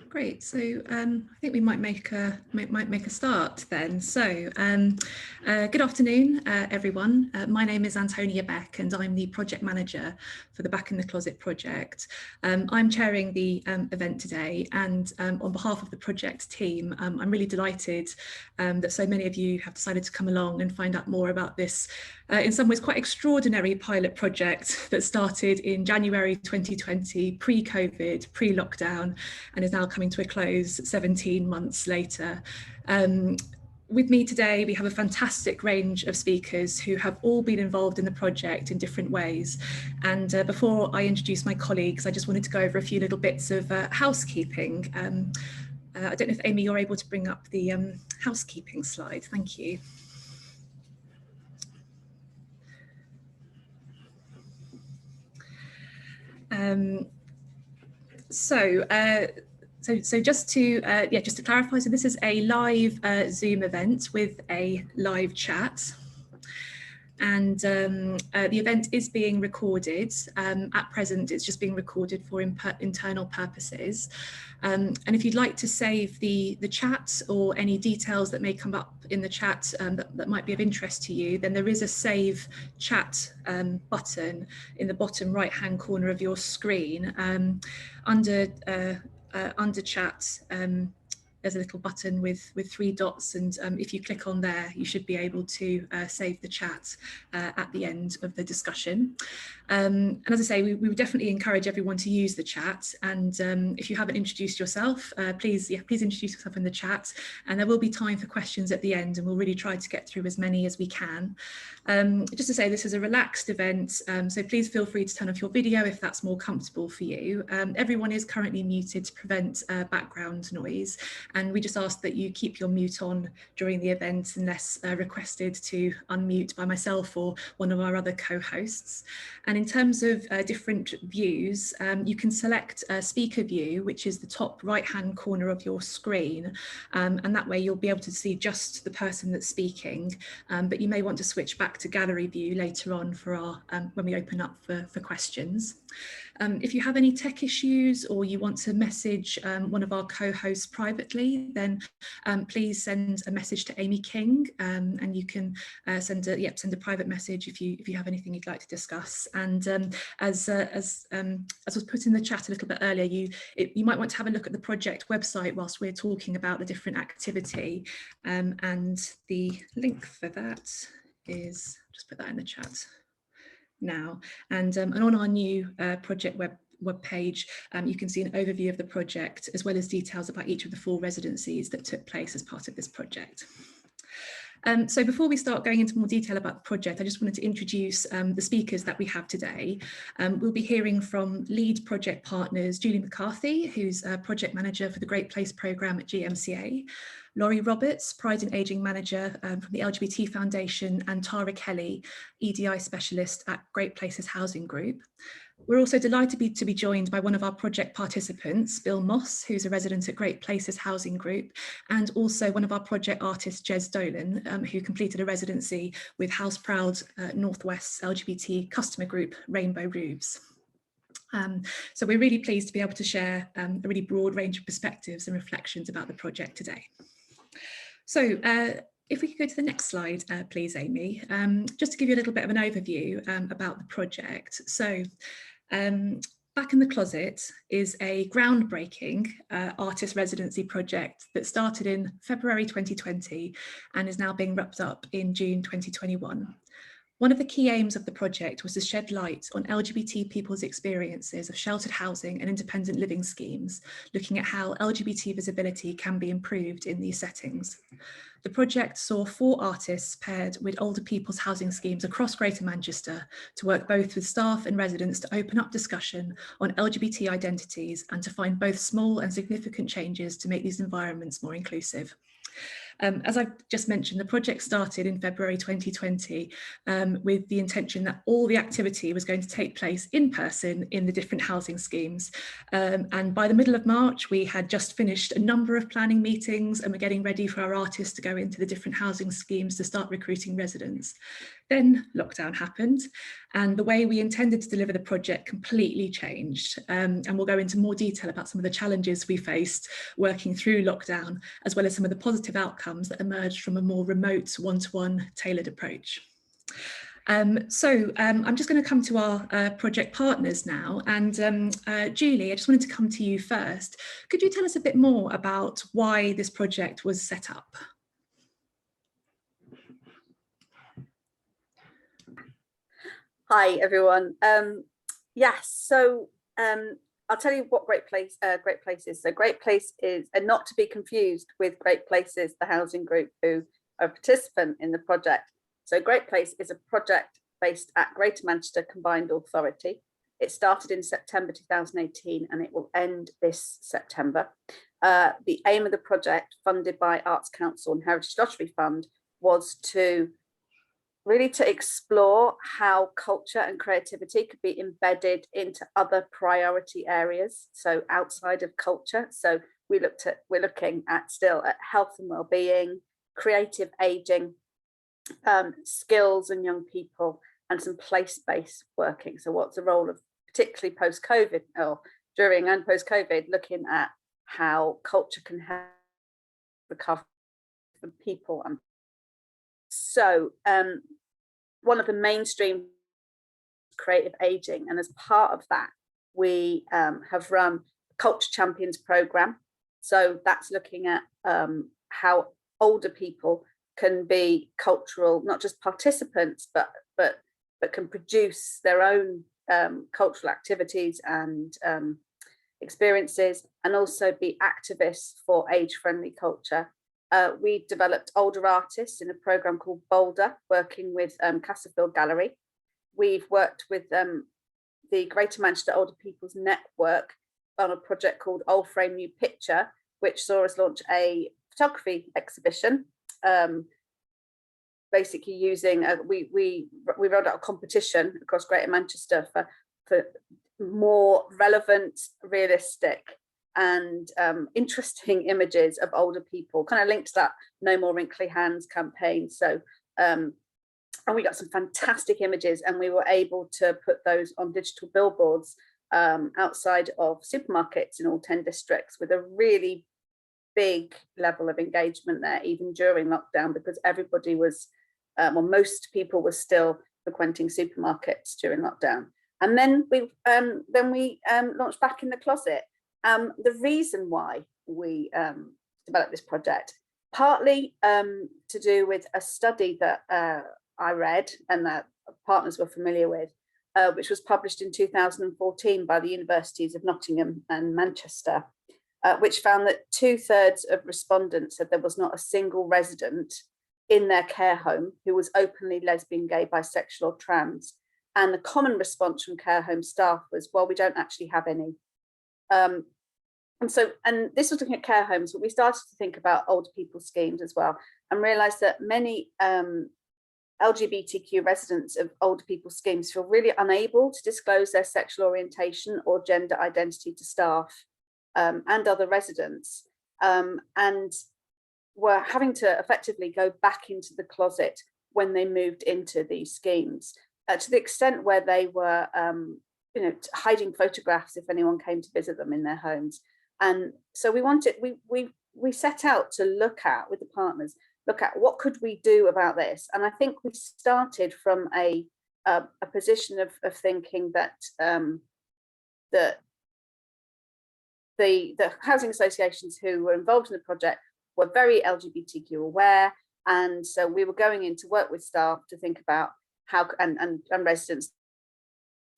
Great. So I think we might make a start then. So good afternoon, everyone. My name is Antonia Beck, and I'm the project manager for the Back in the Closet project. I'm chairing the event today, and on behalf of the project team, I'm really delighted that so many of you have decided to come along and find out more about this, in some ways quite extraordinary pilot project that started in January 2020, pre-COVID, pre-lockdown, and is now coming to a close 17 months later. With me today, we have a fantastic range of speakers who have all been involved in the project in different ways. And before I introduce my colleagues, I just wanted to go over a few little bits of housekeeping. I don't know if Amy, you're able to bring up the housekeeping slide. Thank you. So just to clarify, so this is a live Zoom event with a live chat. And the event is being recorded. At present, it's just being recorded for internal purposes. And if you'd like to save the chat or any details that may come up in the chat that might be of interest to you, then there is a save chat button in the bottom right-hand corner of your screen. Under chat, there's a little button with 3 dots, and if you click on there, you should be able to save the chat at the end of the discussion. And as I say, we would definitely encourage everyone to use the chat. And if you haven't introduced yourself, please introduce yourself in the chat. And there will be time for questions at the end, and we'll really try to get through as many as we can. Just to say, this is a relaxed event, so please feel free to turn off your video if that's more comfortable for you. Everyone is currently muted to prevent background noise. And we just ask that you keep your mute on during the event unless requested to unmute by myself or one of our other co-hosts. And in terms of different views, you can select a speaker view, which is the top right-hand corner of your screen. And that way you'll be able to see just the person that's speaking. But you may want to switch back to gallery view later on for our when we open up for questions. If you have any tech issues or you want to message one of our co-hosts privately, then please send a message to Amy King, and you can send a private message if you have anything you'd like to discuss. And as was put in the chat a little bit earlier, you might want to have a look at the project website whilst we're talking about the different activity, and the link for that is, just put that in the chat now, and on our new project web page, you can see an overview of the project as well as details about each of the 4 residencies that took place as part of this project. So before we start going into more detail about the project, I just wanted to introduce the speakers that we have today. We'll be hearing from lead project partners Julie McCarthy, who's a project manager for the Great Place programme at GMCA, Laurie Roberts, Pride in Ageing Manager from the LGBT Foundation, and Tara Kelly, EDI Specialist at Great Places Housing Group. We're also delighted to be joined by one of our project participants, Bill Moss, who's a resident at Great Places Housing Group, and also one of our project artists, Jez Dolan, who completed a residency with House Proud Northwest's LGBT customer group, Rainbow Roofs. So we're really pleased to be able to share a really broad range of perspectives and reflections about the project today. So if we could go to the next slide, please, Amy, just to give you a little bit of an overview about the project. So Back in the Closet is a groundbreaking artist residency project that started in February 2020 and is now being wrapped up in June 2021. One of the key aims of the project was to shed light on LGBT people's experiences of sheltered housing and independent living schemes, looking at how LGBT visibility can be improved in these settings. The project saw 4 artists paired with older people's housing schemes across Greater Manchester to work both with staff and residents to open up discussion on LGBT identities and to find both small and significant changes to make these environments more inclusive. As I've just mentioned, the project started in February 2020 with the intention that all the activity was going to take place in person in the different housing schemes. And by the middle of March, we had just finished a number of planning meetings and we're getting ready for our artists to go into the different housing schemes to start recruiting residents. Then lockdown happened And the way we intended to deliver the project completely changed. And we'll go into more detail about some of the challenges we faced working through lockdown, as well as some of the positive outcomes that emerged from a more remote one-to-one tailored approach. I'm just going to come to our project partners now. And Julie, I just wanted to come to you first. Could you tell us a bit more about why this project was set up? Hi, everyone. Yes, so I'll tell you what Great Place is. So Great Place is, and not to be confused with Great Places, the housing group who are a participant in the project. So Great Place is a project based at Greater Manchester Combined Authority. It started in September 2018 and it will end this September. The aim of the project, funded by Arts Council and Heritage Lottery Fund, was to really to explore how culture and creativity could be embedded into other priority areas, so outside of culture. So we're looking at still at health and well-being, creative aging, skills and young people, and some place-based working. So what's the role of, particularly post-COVID, or during and post-COVID, looking at how culture can help recover for people. And so one of the mainstream creative aging, and as part of that, we have run a Culture Champions program. So that's looking at how older people can be cultural, not just participants, but can produce their own cultural activities and experiences, and also be activists for age-friendly culture. We developed older artists in a program called Boulder, working with Castlefield Gallery. We've worked with the Greater Manchester Older People's Network on a project called Old Frame New Picture, which saw us launch a photography exhibition. Basically using, we rolled out a competition across Greater Manchester for more relevant, realistic and interesting images of older people, kind of linked to that No More Wrinkly Hands campaign. So and we got some fantastic images, and we were able to put those on digital billboards outside of supermarkets in all 10 districts, with a really big level of engagement there, even during lockdown, because everybody was, well, most people were still frequenting supermarkets during lockdown. And then we launched Back in the Closet. The reason why we developed this project, partly to do with a study that I read and that partners were familiar with, which was published in 2014 by the Universities of Nottingham and Manchester, which found that 2/3 of respondents said there was not a single resident in their care home who was openly lesbian, gay, bisexual or trans. And the common response from care home staff was, well, we don't actually have any. And this was looking at care homes, but we started to think about older people schemes as well, and realized that many LGBTQ residents of older people schemes feel really unable to disclose their sexual orientation or gender identity to staff and other residents, and were having to effectively go back into the closet when they moved into these schemes, to the extent where they were hiding photographs if anyone came to visit them in their homes. And so we set out to look at, with the partners, look at what could we do about this. And I think we started from a position of thinking that the housing associations who were involved in the project were very LGBTQ aware, and so we were going in to work with staff to think about how and residents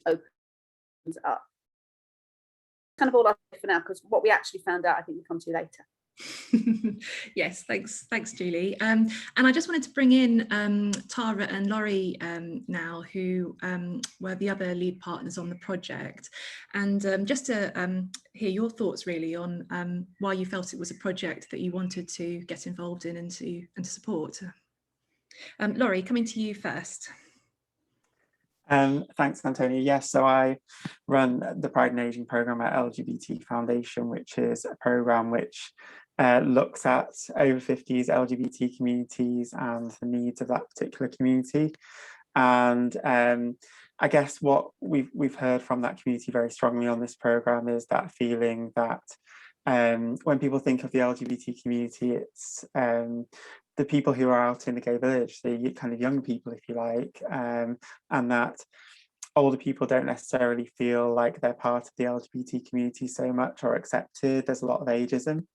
opens up. Kind of all I for now, because what we actually found out, I think we come to later. Yes, thanks Julie. And I just wanted to bring in Tara and Laurie now, who were the other lead partners on the project, and just to hear your thoughts really on why you felt it was a project that you wanted to get involved in and to support. Laurie, coming to you first. Thanks, Antonia. Yes, so I run the Pride and Aging programme at LGBT Foundation, which is a programme which looks at over 50s LGBT communities and the needs of that particular community. And I guess what we've heard from that community very strongly on this programme is that feeling that when people think of the LGBT community, it's the people who are out in the gay village, the kind of young people, if you like, and that older people don't necessarily feel like they're part of the LGBT community so much or accepted. There's a lot of ageism.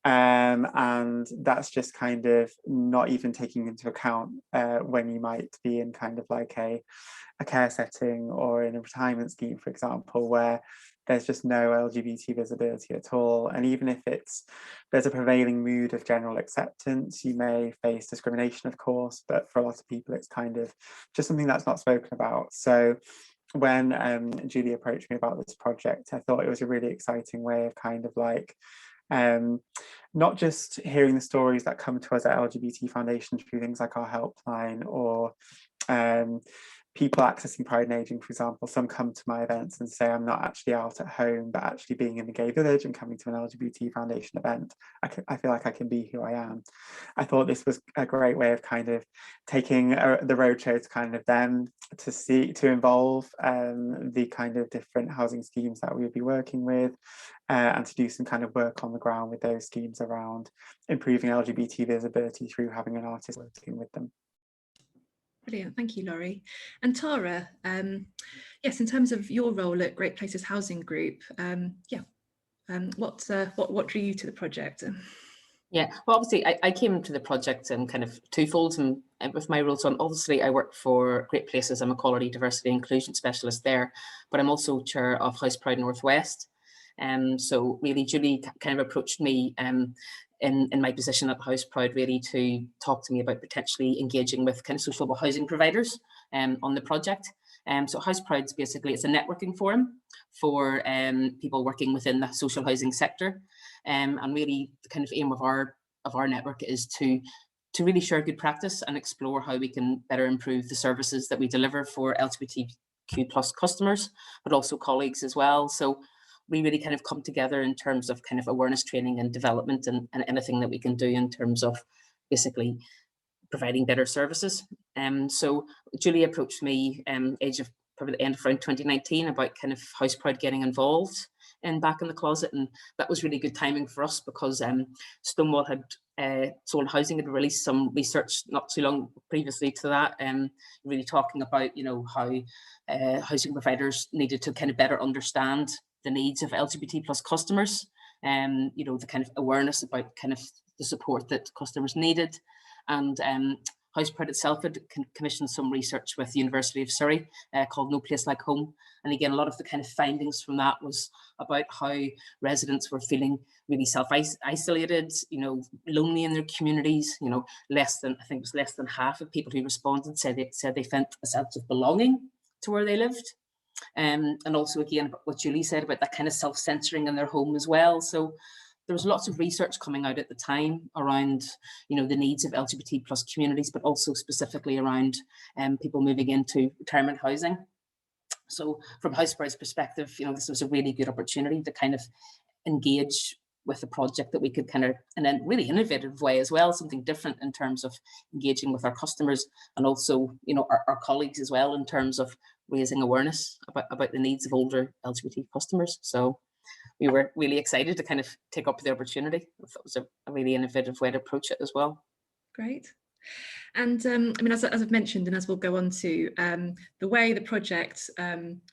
And that's just kind of not even taking into account when you might be in kind of like a care setting or in a retirement scheme, for example, where there's just no LGBT visibility at all. And even if there's a prevailing mood of general acceptance, you may face discrimination, of course, but for a lot of people, it's kind of just something that's not spoken about. So when Julie approached me about this project, I thought it was a really exciting way of kind of like, not just hearing the stories that come to us at LGBT Foundation through things like our helpline or people accessing Pride and Ageing, for example. Some come to my events and say, I'm not actually out at home, but actually being in the gay village and coming to an LGBT Foundation event, I feel like I can be who I am. I thought this was a great way of kind of taking the roadshow to kind of them to involve the kind of different housing schemes that we would be working with, and to do some kind of work on the ground with those schemes around improving LGBT visibility through having an artist working with them. Brilliant, thank you, Laurie. And Tara, yes, in terms of your role at Great Places Housing Group, what drew you to the project? Yeah, well, obviously, I came to the project kind of twofold and with my role. So obviously, I work for Great Places. I'm equality, diversity, and inclusion specialist there, but I'm also chair of House Pride Northwest. So really, Julie kind of approached me in my position at House Pride really to talk to me about potentially engaging with kind of social housing providers on the project. So House Pride is basically, it's a networking forum for people working within the social housing sector. And really the kind of aim of our network is to really share good practice and explore how we can better improve the services that we deliver for LGBTQ plus customers, but also colleagues as well. So we really kind of come together in terms of kind of awareness training and development and anything that we can do in terms of basically providing better services. So Julie approached me age of probably the end of around 2019 about kind of House Pride getting involved in Back in the Closet, and that was really good timing for us because Stonewall Soul Housing had released some research not too long previously to that, really talking about how housing providers needed to kind of better understand the needs of LGBT plus customers, the kind of awareness about kind of the support that customers needed. And House Pride itself had commissioned some research with the University of Surrey called No Place Like Home. And again, a lot of the kind of findings from that was about how residents were feeling really self-isolated, lonely in their communities. Less than half of people who responded said they felt a sense of belonging to where they lived. And also, again, what Julie said about that kind of self-censoring in their home as well. So there was lots of research coming out at the time around, the needs of LGBT plus communities, but also specifically around people moving into retirement housing. So from House Pride's perspective, this was a really good opportunity to kind of engage with a project that we could kind of, in a really innovative way as well, something different in terms of engaging with our customers and also, our colleagues as well in terms of raising awareness about the needs of older LGBT customers. So we were really excited to kind of take up the opportunity. I thought it was a really innovative way to approach it as well. Great. And I mean, as I've mentioned, and as we'll go on to, the way the project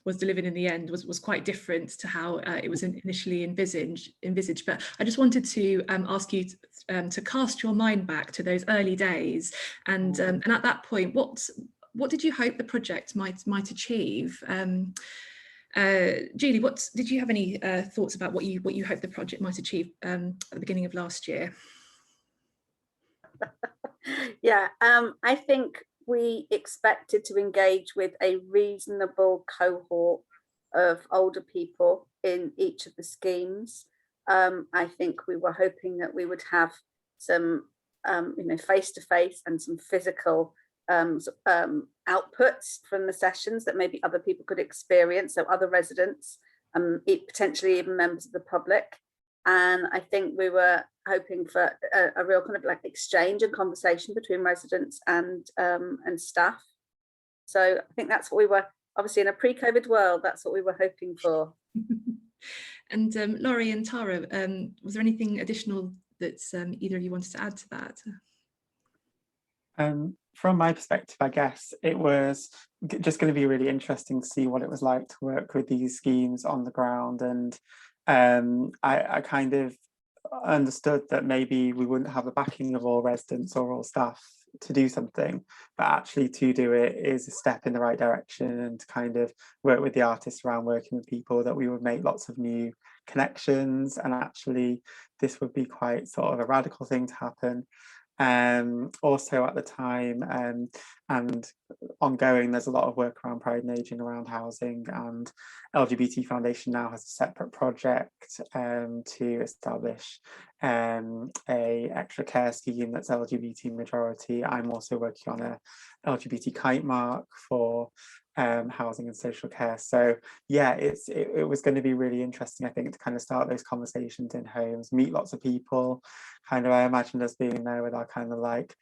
was delivered in the end was quite different to how it was initially envisaged. But I just wanted to ask you to cast your mind back to those early days, and at that point, what did you hope the project might achieve? Julie, did you have any thoughts about what you hope the project might achieve at the beginning of last year? Yeah, I think we expected to engage with a reasonable cohort of older people in each of the schemes. I think we were hoping that we would have some, face-to-face and some physical outputs from the sessions that maybe other people could experience, so other residents, potentially even members of the public. And I think we were hoping for a real kind of like exchange and conversation between residents and staff. So I think that's what we were obviously in a pre-COVID world, that's what we were hoping for. And Laurie and Tara, was there anything additional that either of you wanted to add to that? From my perspective, I guess it was just going to be really interesting to see what it was like to work with these schemes on the ground. And I kind of understood that maybe we wouldn't have the backing of all residents or all staff to do something, but actually to do it is a step in the right direction, and to kind of work with the artists around working with people, that we would make lots of new connections, and actually this would be quite sort of a radical thing to happen. Also at the time and ongoing, there's a lot of work around pride and ageing, around housing, and LGBT Foundation now has a separate project to establish a extra care scheme that's LGBT majority. I'm also working on a LGBT kite mark for housing and social care. So yeah, it was going to be really interesting, I think, to kind of start those conversations in homes, meet lots of people. Kind of, I imagined us being there with our kind of like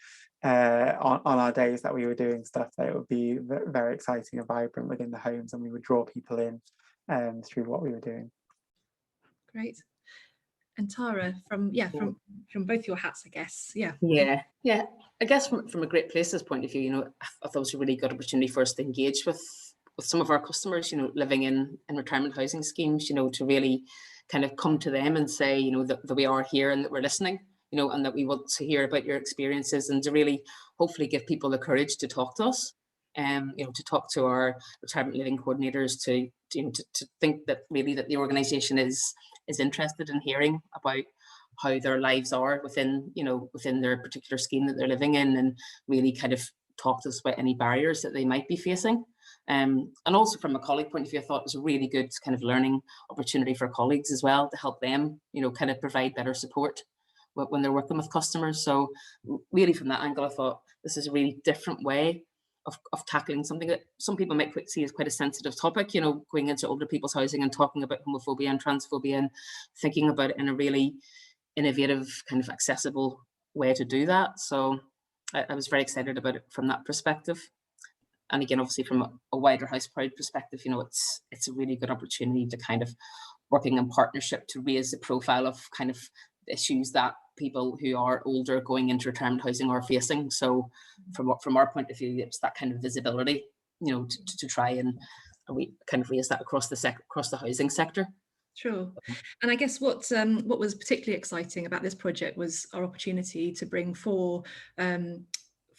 on our days that we were doing stuff, that it would be very exciting and vibrant within the homes, and we would draw people in through what we were doing. Great. And Tara, from both your hats, I guess. Yeah. I guess from a Great Places point of view, you know, I thought it was a really good opportunity for us to engage with some of our customers, you know, living in retirement housing schemes, you know, to really kind of come to them and say, you know, that we are here and that we're listening, you know, and that we want to hear about your experiences, and to really hopefully give people the courage to talk to us, you know, to talk to our retirement living coordinators, to think that really that the organisation is interested in hearing about how their lives are within, you know, within their particular scheme that they're living in, and really kind of talk to us about any barriers that they might be facing. And also from a colleague point of view, I thought it was a really good kind of learning opportunity for colleagues as well, to help them, you know, kind of provide better support when they're working with customers. So really from that angle, I thought this is a really different way of tackling something that some people might see as quite a sensitive topic, you know, going into older people's housing and talking about homophobia and transphobia, and thinking about it in a really innovative, kind of accessible way to do that. So I was very excited about it from that perspective. And again, obviously from a wider House Proud perspective, you know, it's a really good opportunity to kind of working in partnership to raise the profile of kind of issues that people who are older going into retirement housing are facing. So from our point of view, it's that kind of visibility, you know, to try and we kind of raise that across the housing sector. Sure. And I guess what was particularly exciting about this project was our opportunity to bring four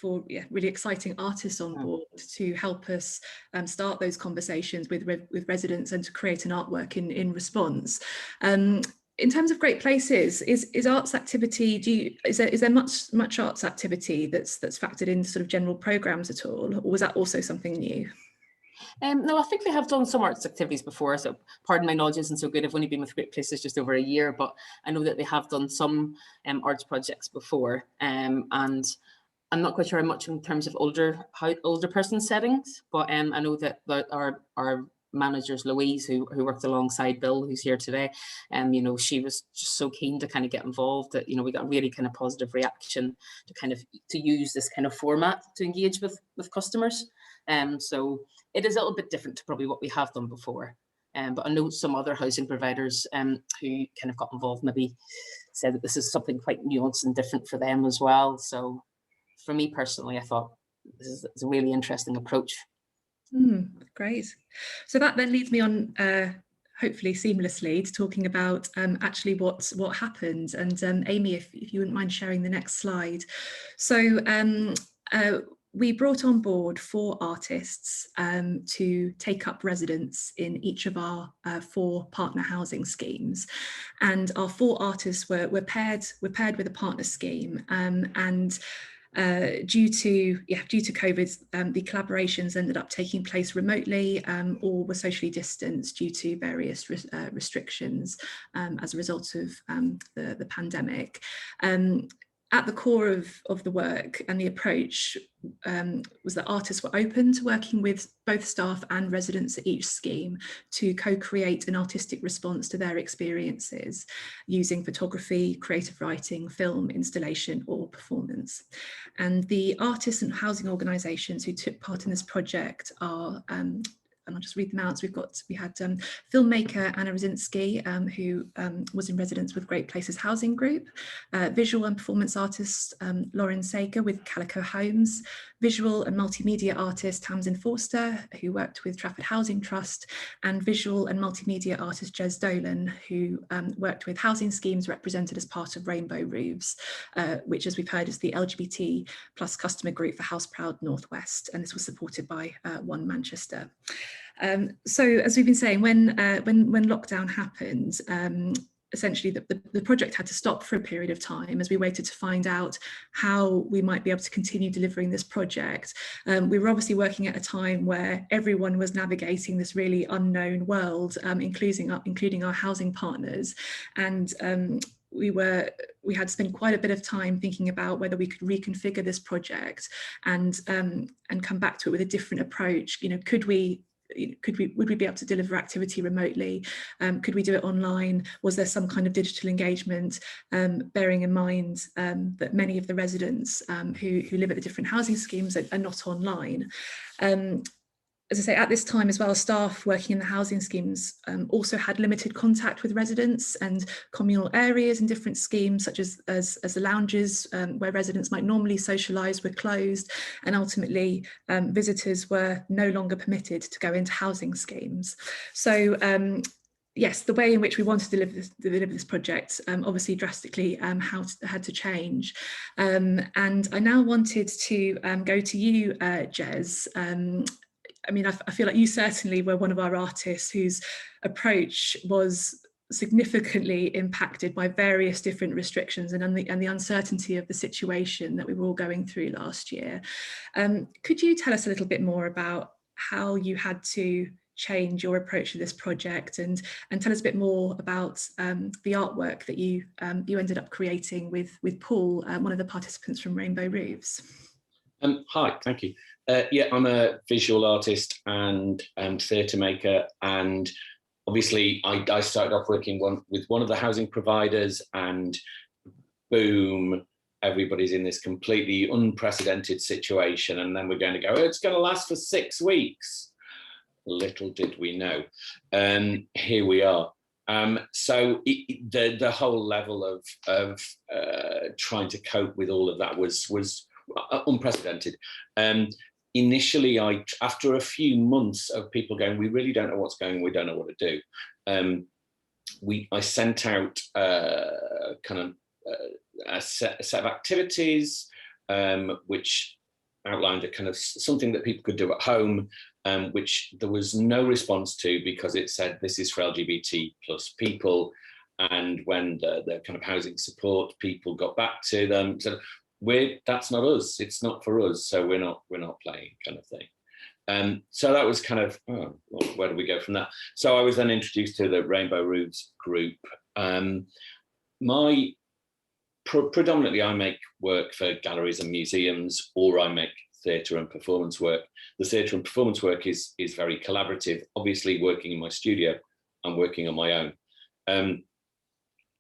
really exciting artists on board to help us start those conversations with residents, and to create an artwork in response. In terms of Great Places, is arts activity, is there much arts activity that's factored into sort of general programmes at all, or was that also something new? No, I think they have done some arts activities before, so pardon my knowledge isn't so good. I've only been with Great Places just over a year, but I know that they have done some arts projects before, and I'm not quite sure how much in terms of older person settings, but I know that our managers, Louise, who worked alongside Bill, who's here today, you know, she was just so keen to kind of get involved that, you know, we got a really kind of positive reaction to use this kind of format to engage with customers. So it is a little bit different to probably what we have done before. But I know some other housing providers who kind of got involved maybe said that this is something quite nuanced and different for them as well. So for me personally, I thought this is a really interesting approach. Great. So that then leads me on, hopefully seamlessly, to talking about actually what happened. And Amy, if you wouldn't mind sharing the next slide. So we brought on board 4 artists to take up residence in each of our 4 partner housing schemes, and our 4 artists were paired with a partner scheme, and due to COVID, the collaborations ended up taking place remotely, or were socially distanced due to various restrictions as a result of the pandemic. At the core of the work and the approach was that artists were open to working with both staff and residents at each scheme to co-create an artistic response to their experiences using photography, creative writing, film, installation or performance. And the artists and housing organisations who took part in this project are and I'll just read them out. So we had filmmaker Anna Rosinski, who was in residence with Great Places Housing Group, visual and performance artist Lauren Sager with Calico Homes, visual and multimedia artist Tamsin Forster, who worked with Trafford Housing Trust, and visual and multimedia artist Jez Dolan, who worked with housing schemes represented as part of Rainbow Roofs, which, as we've heard, is the LGBT plus customer group for House Proud Northwest, and this was supported by One Manchester. So, as we've been saying, when lockdown happened, essentially the project had to stop for a period of time as we waited to find out how we might be able to continue delivering this project. We were obviously working at a time where everyone was navigating this really unknown world, including our housing partners, and we had spent quite a bit of time thinking about whether we could reconfigure this project and come back to it with a different approach. You know, would we be able to deliver activity remotely? Could we do it online? Was there some kind of digital engagement? Bearing in mind that many of the residents who live at the different housing schemes are not online. As I say, at this time as well, staff working in the housing schemes also had limited contact with residents, and communal areas in different schemes, such as the lounges where residents might normally socialise, were closed, and ultimately visitors were no longer permitted to go into housing schemes. So yes, the way in which we wanted to deliver this project obviously drastically had to change. And I now wanted to go to you, Jez. I mean, I feel like you certainly were one of our artists whose approach was significantly impacted by various different restrictions and the uncertainty of the situation that we were all going through last year. Could you tell us a little bit more about how you had to change your approach to this project, and tell us a bit more about the artwork that you ended up creating with Paul, one of the participants from Rainbow Roofs? Hi, thank you. Yeah, I'm a visual artist and theatre maker, and obviously I started off working with one of the housing providers, and boom, everybody's in this completely unprecedented situation, and then we're going to go, it's going to last for 6 weeks. Little did we know. Here we are. So the whole level of trying to cope with all of that was unprecedented. Initially, after a few months of people going, we really don't know what's going on, we don't know what to do. I sent out a set of activities, which outlined a kind of something that people could do at home, which there was no response to, because it said this is for LGBT plus people. And when the kind of housing support people got back to them, said, that's not us, it's not for us, so we're not playing, kind of thing. So that was kind of, well, where do we go from that? So I was then introduced to the Rainbow Roofs group. Predominantly I make work for galleries and museums, or I make theatre and performance work. The theatre and performance work is very collaborative. Obviously, working in my studio, I'm working on my own.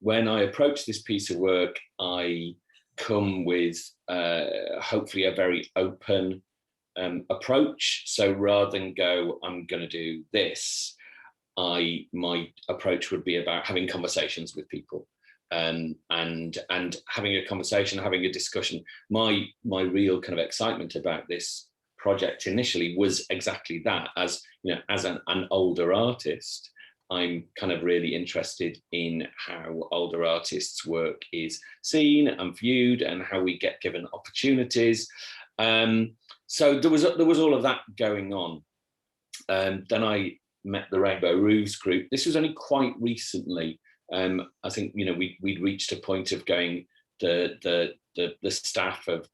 When I approach this piece of work, I come with hopefully a very open approach. So rather than go, I'm going to do this, my approach would be about having conversations with people, and having a conversation, having a discussion. My real kind of excitement about this project initially was exactly that. As you know, as an older artist, I'm kind of really interested in how older artists' work is seen and viewed, and how we get given opportunities. So there was all of that going on. Then I met the Rainbow Roofs group. This was only quite recently. I think we'd reached a point of going, the staff of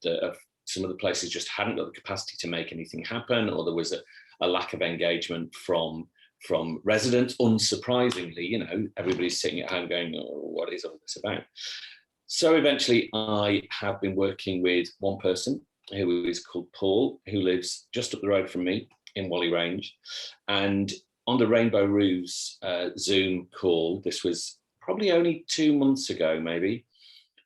some of the places just hadn't got the capacity to make anything happen, or there was a lack of engagement from residents. Unsurprisingly, everybody's sitting at home going, oh, what is all this about? So eventually I have been working with one person who is called Paul, who lives just up the road from me in Whalley Range. And on the Rainbow Roofs Zoom call, this was probably only 2 months ago, maybe,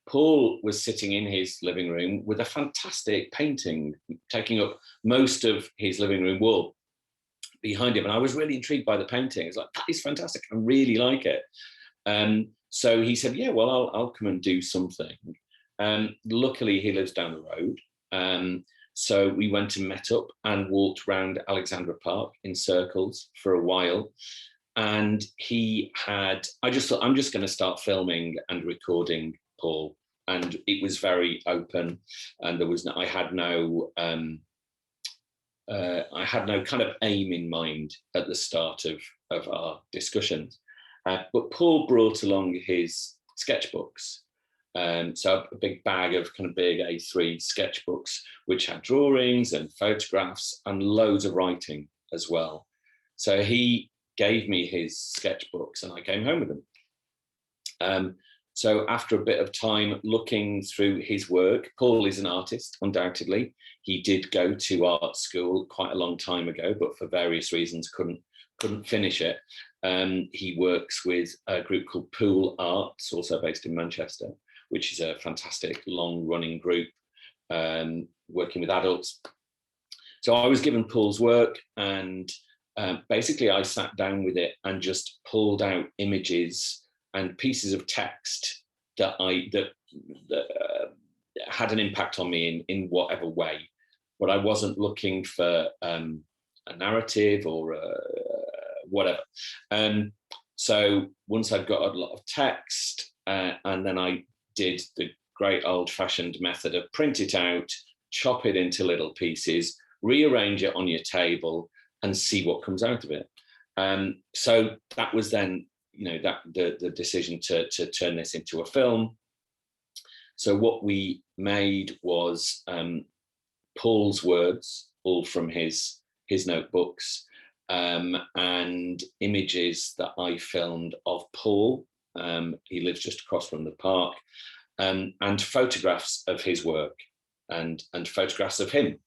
Paul was sitting in his living room with a fantastic painting taking up most of his living room wall. behind him. And I was really intrigued by the painting. It's like, that is fantastic. I really like it. So he said, yeah, well, I'll come and do something. Luckily, he lives down the road. So we went and met up and walked around Alexandra Park in circles for a while. And I just thought, I'm just going to start filming and recording Paul. And it was very open, and I had no kind of aim in mind at the start of our discussions. But Paul brought along his sketchbooks. So a big bag of kind of big A3 sketchbooks, which had drawings and photographs and loads of writing as well. So he gave me his sketchbooks and I came home with them. So after a bit of time looking through his work, Paul is an artist, undoubtedly. He did go to art school quite a long time ago, but for various reasons couldn't finish it. He works with a group called Pool Arts, also based in Manchester, which is a fantastic long-running group working with adults. So I was given Paul's work, and basically I sat down with it and just pulled out images and pieces of text that had an impact on me in whatever way. But I wasn't looking for a narrative or whatever. So once I'd got a lot of text, and then I did the great old-fashioned method of print it out, chop it into little pieces, rearrange it on your table, and see what comes out of it. So that was then, that the decision to turn this into a film. So what we made was Paul's words, all from his notebooks, and images that I filmed of Paul. He lives just across from the park, and photographs of his work and photographs of him.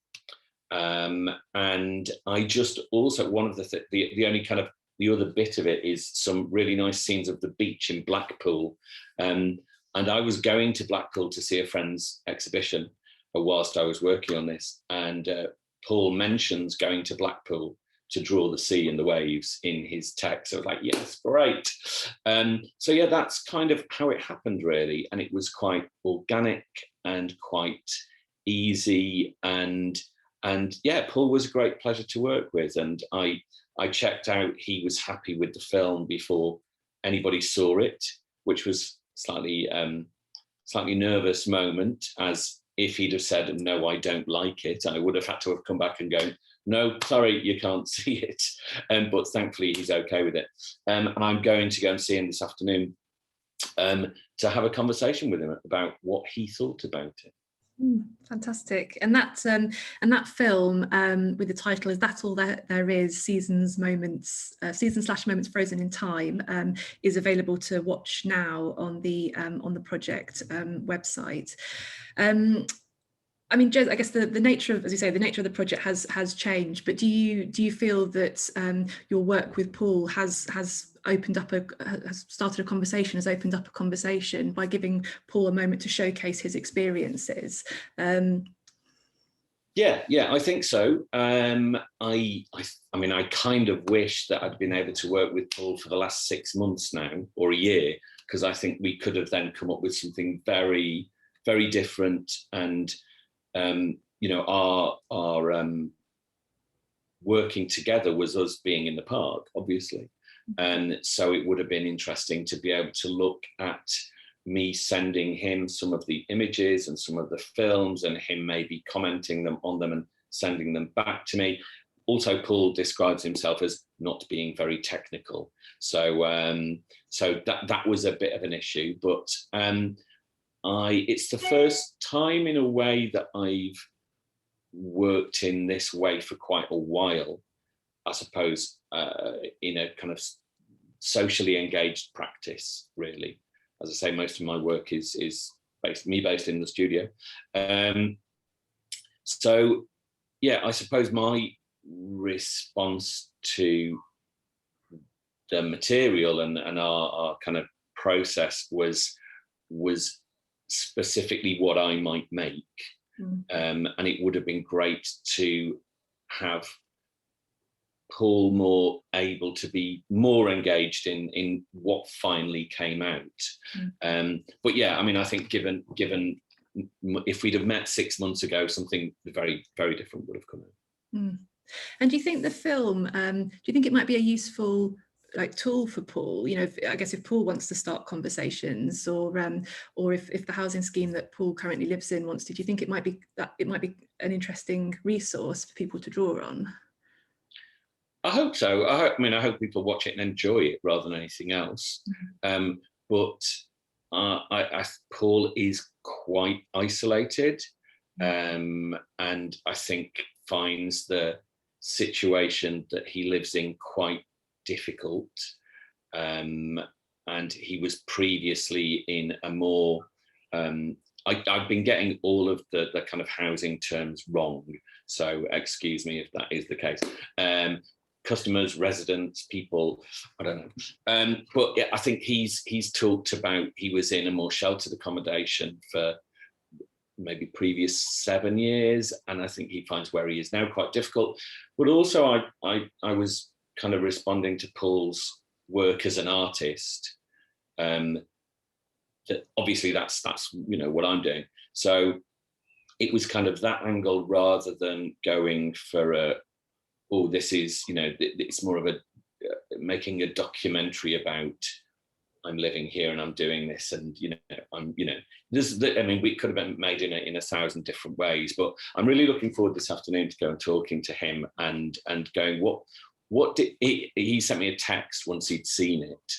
And I just also, one of the only kind of the other bit of it is some really nice scenes of the beach in Blackpool. And I was going to Blackpool to see a friend's exhibition whilst I was working on this. And Paul mentions going to Blackpool to draw the sea and the waves in his text. So I was like, yes, great. So yeah, that's kind of how it happened, really. And it was quite organic and quite easy. And yeah, Paul was a great pleasure to work with. And I checked out, he was happy with the film before anybody saw it, which was slightly nervous moment, as if he'd have said, no, I don't like it, I would have had to have come back and go, no, sorry, you can't see it. But thankfully he's okay with it. And I'm going to go and see him this afternoon to have a conversation with him about what he thought about it. Fantastic. And that film with the title "Is That All There Is? Seasons / Moments Frozen in Time" is available to watch now on the project website. I mean, Jez, I guess the nature of, as you say, the nature of the project has changed. But do you feel that your work with Paul has opened up has started a conversation, has opened up a conversation by giving Paul a moment to showcase his experiences? Yeah, I think so. I mean, I kind of wish that I'd been able to work with Paul for the last 6 months now, or a year, because I think we could have then come up with something very, very different. And our working together was us being in the park, obviously. And so it would have been interesting to be able to look at me sending him some of the images and some of the films, and him maybe commenting on them and sending them back to me. Also, Paul describes himself as not being very technical. So that was a bit of an issue, but it's the first time in a way that I've worked in this way for quite a while, I suppose, in a kind of socially engaged practice, really. As I say, most of my work is based in the studio. So yeah, I suppose my response to the material and our kind of process was specifically what I might make. And it would have been great to have Paul more able to be more engaged in what finally came out. But yeah, I mean, I think given if we'd have met 6 months ago, something very, very different would have come out. And do you think the film, do you think it might be a useful tool for Paul? You know, I guess if Paul wants to start conversations, or if the housing scheme that Paul currently lives in wants to, do you think it might be an interesting resource for people to draw on? I hope so. I hope people watch it and enjoy it rather than anything else. But Paul is quite isolated, and I think finds the situation that he lives in quite difficult. And he was previously in a more, I've been getting all of the kind of housing terms wrong, so excuse me if that is the case. Customers, residents, people, I don't know. But yeah, I think he's talked about he was in a more sheltered accommodation for maybe previous 7 years, and I think he finds where he is now quite difficult. But also I was kind of responding to Paul's work as an artist. That obviously that's what I'm doing. So it was kind of that angle rather than going for this is, it's more of a making a documentary about I'm living here and I'm doing this, and we could have been made in 1,000 different ways, but I'm really looking forward this afternoon to go and talking to him and going, what did he sent me a text once he'd seen it,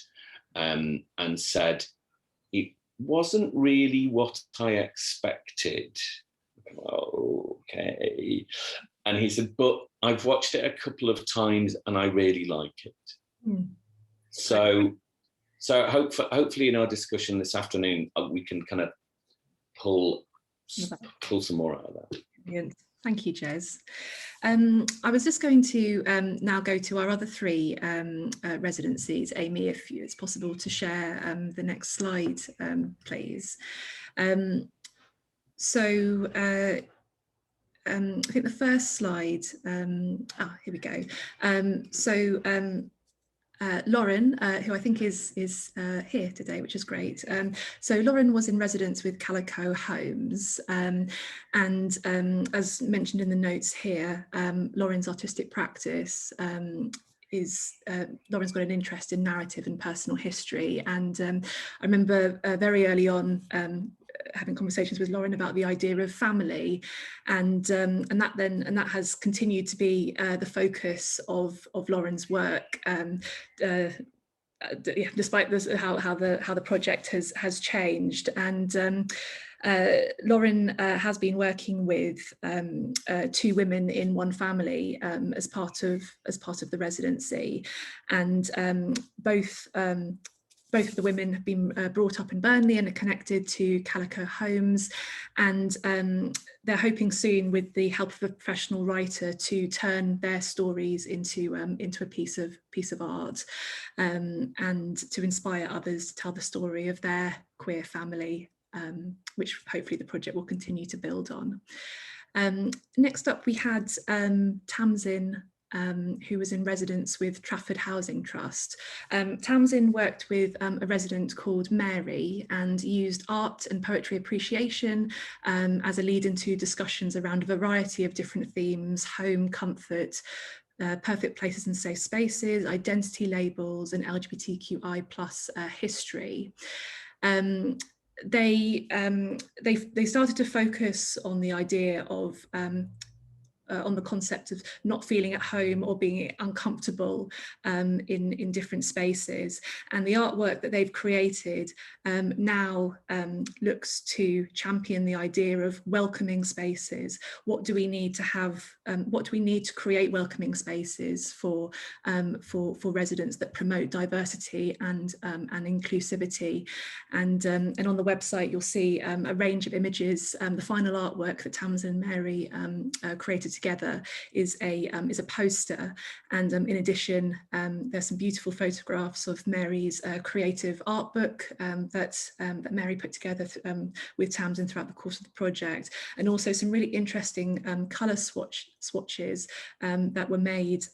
and said it wasn't really what I expected. Okay. And he said, but I've watched it a couple of times and I really like it. So hopefully in our discussion this afternoon, we can kind of pull some more out of that. Brilliant. Thank you, Jez. I was just going to now go to our other 3 residencies. Amy, if it's possible to share the next slide, please. I think the first slide, here we go. Lauren, who I think is here today, which is great. So Lauren was in residence with Calico Homes, and as mentioned in the notes here, Lauren's artistic practice Lauren's got an interest in narrative and personal history, and I remember very early on having conversations with Lauren about the idea of family, and that has continued to be the focus of Lauren's work, despite how the project has changed. And Lauren has been working with 2 women in one family as part of the residency, and both of the women have been brought up in Burnley and are connected to Calico Homes, and they're hoping soon, with the help of a professional writer, to turn their stories into a piece of art, and to inspire others to tell the story of their queer family, which hopefully the project will continue to build on. Next up, we had Tamsin, who was in residence with Trafford Housing Trust. Tamsin worked with a resident called Mary and used art and poetry appreciation as a lead into discussions around a variety of different themes: home, comfort, perfect places and safe spaces, identity labels, and LGBTQI+ history. They started to focus on the idea of on the concept of not feeling at home or being uncomfortable in different spaces, and the artwork that they've created now looks to champion the idea of welcoming spaces. What do we need to have? What do we need to create welcoming spaces for residents that promote diversity and inclusivity? And on the website you'll see a range of images. The final artwork that Tamsin and Mary created together is a poster, and in addition there's some beautiful photographs of Mary's creative art book that Mary put together with Tamsin throughout the course of the project, and also some really interesting colour swatches that were made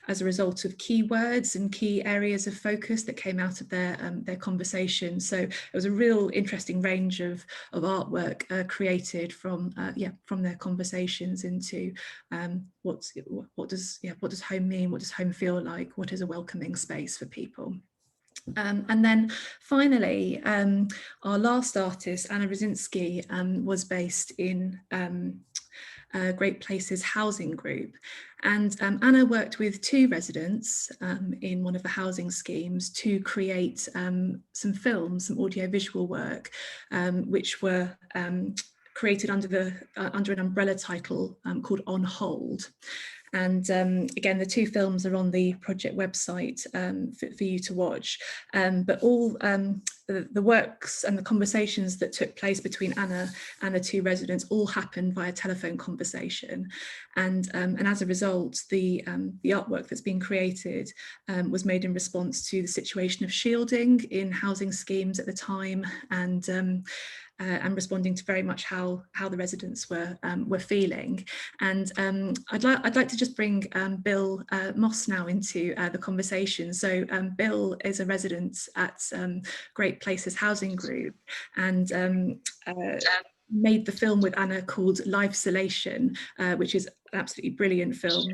as a result of keywords and key areas of focus that came out of their conversation. So it was a real interesting range of artwork created from their conversations into what does home mean, what does home feel like, what is a welcoming space for people. And then finally, our last artist, Anna Rosinski, was based in Great Places Housing Group. And Anna worked with 2 residents in one of the housing schemes to create some films, some audiovisual work, which were created under an umbrella title called On Hold. And again, the 2 films are on the project website for you to watch. But all the works and the conversations that took place between Anna and the 2 residents all happened via telephone conversation. And as a result, the artwork that's being created was made in response to the situation of shielding in housing schemes at the time, and responding to very much how the residents were feeling. And I'd like to just bring Bill Moss now into the conversation. So Bill is a resident at Great Places Housing Group, and made the film with Anna called Lifesolation, which is an absolutely brilliant film.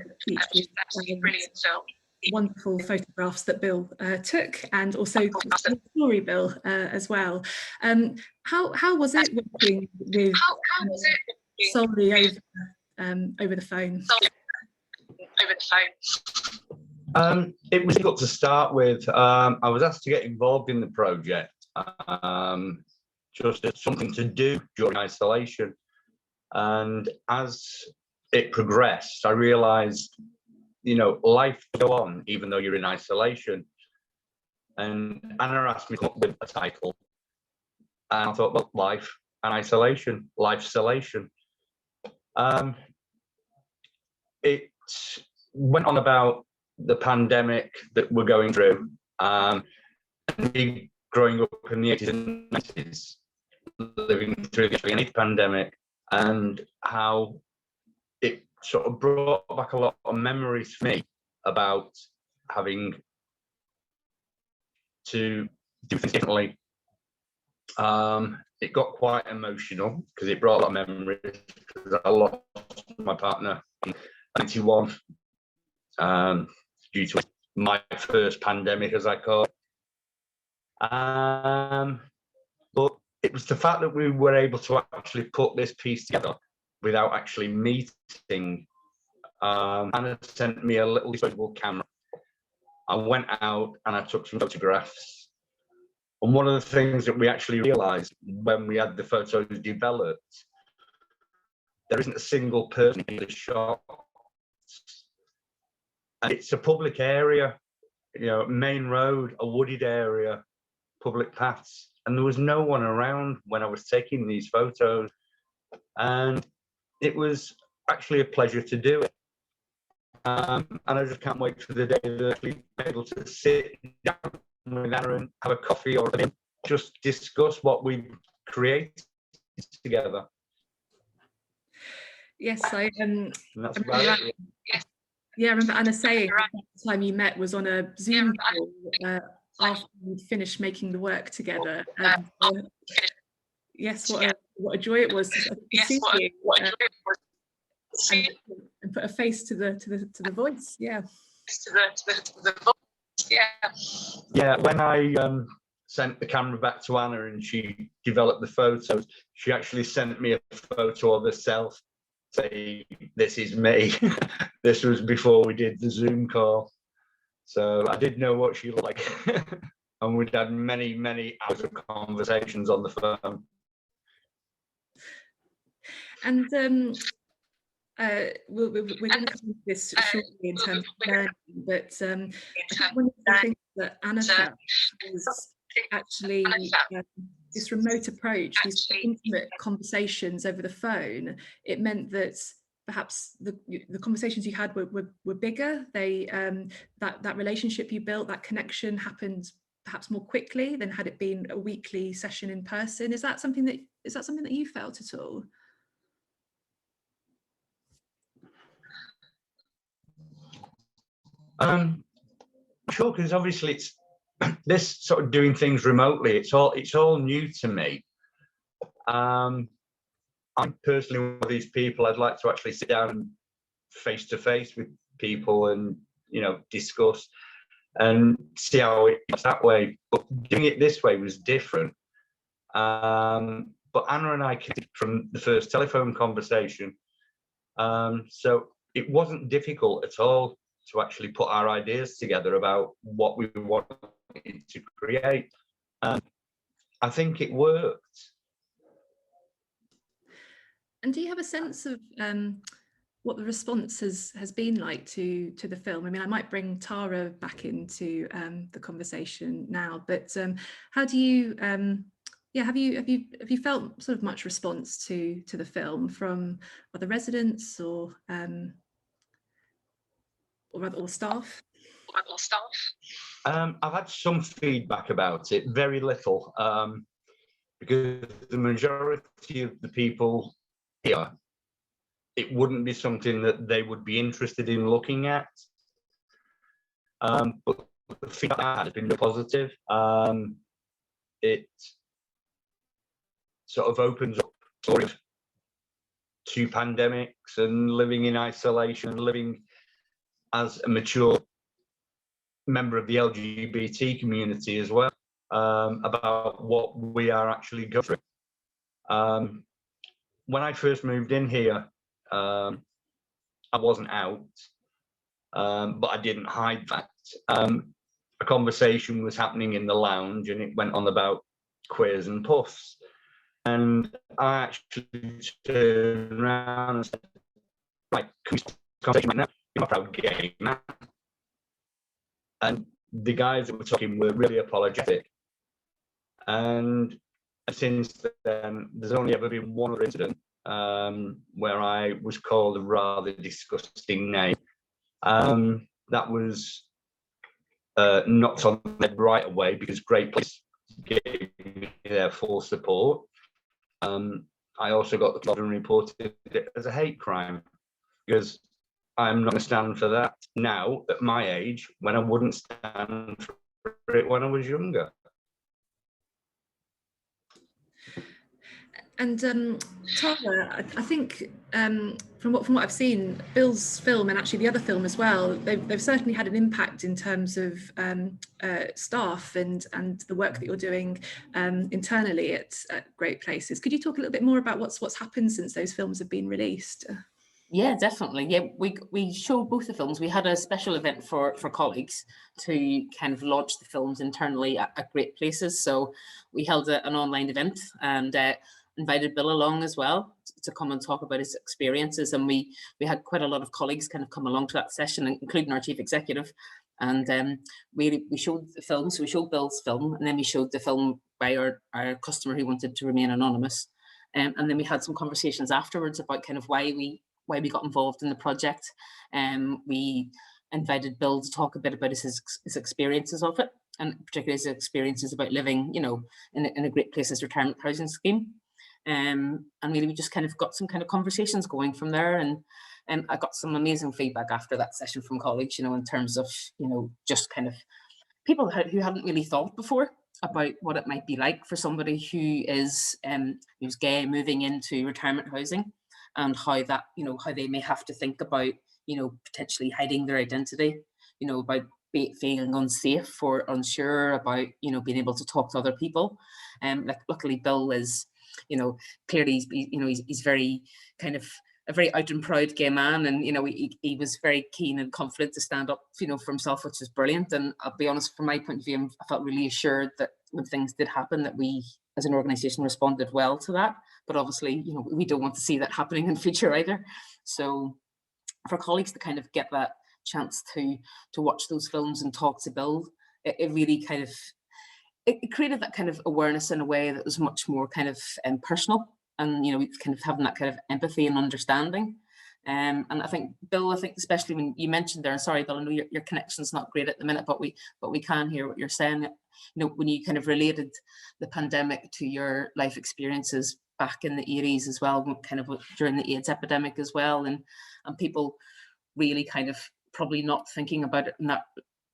Wonderful photographs that Bill took, and also the story, Bill, as well. How was it working with solely over the phone? It was difficult to start with. I was asked to get involved in the project just as something to do during isolation, and as it progressed, I realised, life will go on even though you're in isolation. And Anna asked me to come up with a title, and I thought, well, life and isolation, lifesolation. It went on about the pandemic that we're going through, and me growing up in the 80s and 90s, living through the pandemic, and how it sort of brought back a lot of memories for me about having to do things differently. It got quite emotional because it brought a lot of memories, because I lost my partner in 91 due to my first pandemic, as I call it. But it was the fact that we were able to actually put this piece together without actually meeting. Anna sent me a little disposable camera. I went out and I took some photographs. And one of the things that we actually realised when we had the photos developed, there isn't a single person in the shot. And it's a public area, main road, a wooded area, public paths, and there was no one around when I was taking these photos. And it was actually a pleasure to do it. And I just can't wait for the day that I'll be able to sit down with Anna and have a coffee or just discuss what we created together. Yes, And that's about it. Yeah, I remember Anna saying the time you met was on a Zoom call after you'd finished making the work together. And, yes, what a joy it was to see you and put a face to the voice. Yeah. Yeah, when I sent the camera back to Anna and she developed the photos, she actually sent me a photo of herself, saying, "This is me." This was before we did the Zoom call, so I did know what she looked like. And we'd had many, many hours of conversations on the phone. And we're going to come to this shortly in terms of learning, but I think one of the things that Anna felt was actually this remote approach, these intimate conversations over the phone. It meant that perhaps the conversations you had were bigger. They that relationship you built, that connection happened perhaps more quickly than had it been a weekly session in person. Is that something that you felt at all? Sure, because obviously it's this sort of doing things remotely. It's all new to me. I'm personally one of these people. I'd like to actually sit down face to face with people and discuss and see how it's that way. But doing it this way was different. But Anna and I connected from the first telephone conversation, so it wasn't difficult at all to actually put our ideas together about what we wanted to create. I think it worked. And do you have a sense of what the response has been like to the film? I mean, I might bring Tara back into the conversation now, but how do you have you felt sort of much response to the film from other residents or staff? I've had some feedback about it, very little, because the majority of the people here, it wouldn't be something that they would be interested in looking at. But the feedback has been positive. It sort of opens up stories to pandemics and living in isolation and living as a mature member of the LGBT community as well, about what we are actually going through. When I first moved in here, I wasn't out, but I didn't hide that. A conversation was happening in the lounge and it went on about queers and puffs. And I actually turned around and said, right, can we start the conversation right now? You're a proud gay man. And the guys that were talking were really apologetic. And since then, there's only ever been one other incident where I was called a rather disgusting name. That was knocked on the head right away because Great Place gave me their full support. I also got the club and reported it as a hate crime because I'm not going to stand for that now at my age when I wouldn't stand for it when I was younger. And Tara, I think from what I've seen, Bill's film and actually the other film as well, they've certainly had an impact in terms of staff and the work that you're doing internally at Great Places. Could you talk a little bit more about what's happened since those films have been released? Yeah, definitely. Yeah, we showed both the films. We had a special event for colleagues to kind of launch the films internally at Great Places. So we held an online event and invited Bill along as well to come and talk about his experiences. And we had quite a lot of colleagues kind of come along to that session, including our chief executive. And we showed the film. So we showed Bill's film, and then we showed the film by our customer who wanted to remain anonymous. And then we had some conversations afterwards about kind of why we got involved in the project. We invited Bill to talk a bit about his experiences of it, and particularly his experiences about living, in a Great Places retirement housing scheme. And really, we just kind of got some kind of conversations going from there. And I got some amazing feedback after that session from colleagues, in terms of, just kind of people who hadn't really thought before about what it might be like for somebody who's gay moving into retirement housing, and how that, how they may have to think about, potentially hiding their identity, about feeling unsafe or unsure about, being able to talk to other people. Like luckily Bill is, clearly he's very kind of a very out and proud gay man, and he was very keen and confident to stand up for himself, which is brilliant. And I'll be honest, from my point of view, I felt really assured that when things did happen, that we as an organization responded well to that. But obviously, we don't want to see that happening in future either. So for colleagues to kind of get that chance to watch those films and talk to Bill, it really kind of it created that kind of awareness in a way that was much more kind of personal, and kind of having that kind of empathy and understanding. And I think, Bill, especially when you mentioned there, and sorry, Bill, I know your connection's not great at the minute, but we can hear what you're saying. When you kind of related the pandemic to your life experiences back in the 80s as well, kind of during the AIDS epidemic as well, and people really kind of probably not thinking about it in that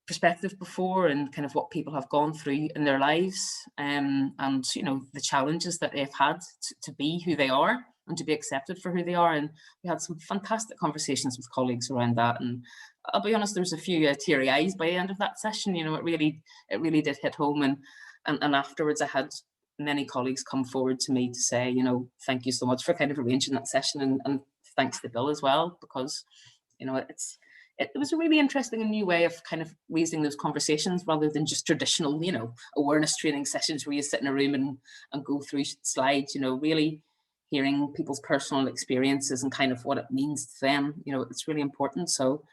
perspective before, and kind of what people have gone through in their lives, and the challenges that they've had to be who they are and to be accepted for who they are. And we had some fantastic conversations with colleagues around that, and I'll be honest, there was a few teary eyes by the end of that session. It really did hit home, and afterwards I had many colleagues come forward to me to say, thank you so much for kind of arranging that session, and thanks to Bill as well, because it was a really interesting and new way of kind of raising those conversations rather than just traditional, awareness training sessions where you sit in a room and go through slides, really hearing people's personal experiences and kind of what it means to them. It's really important. So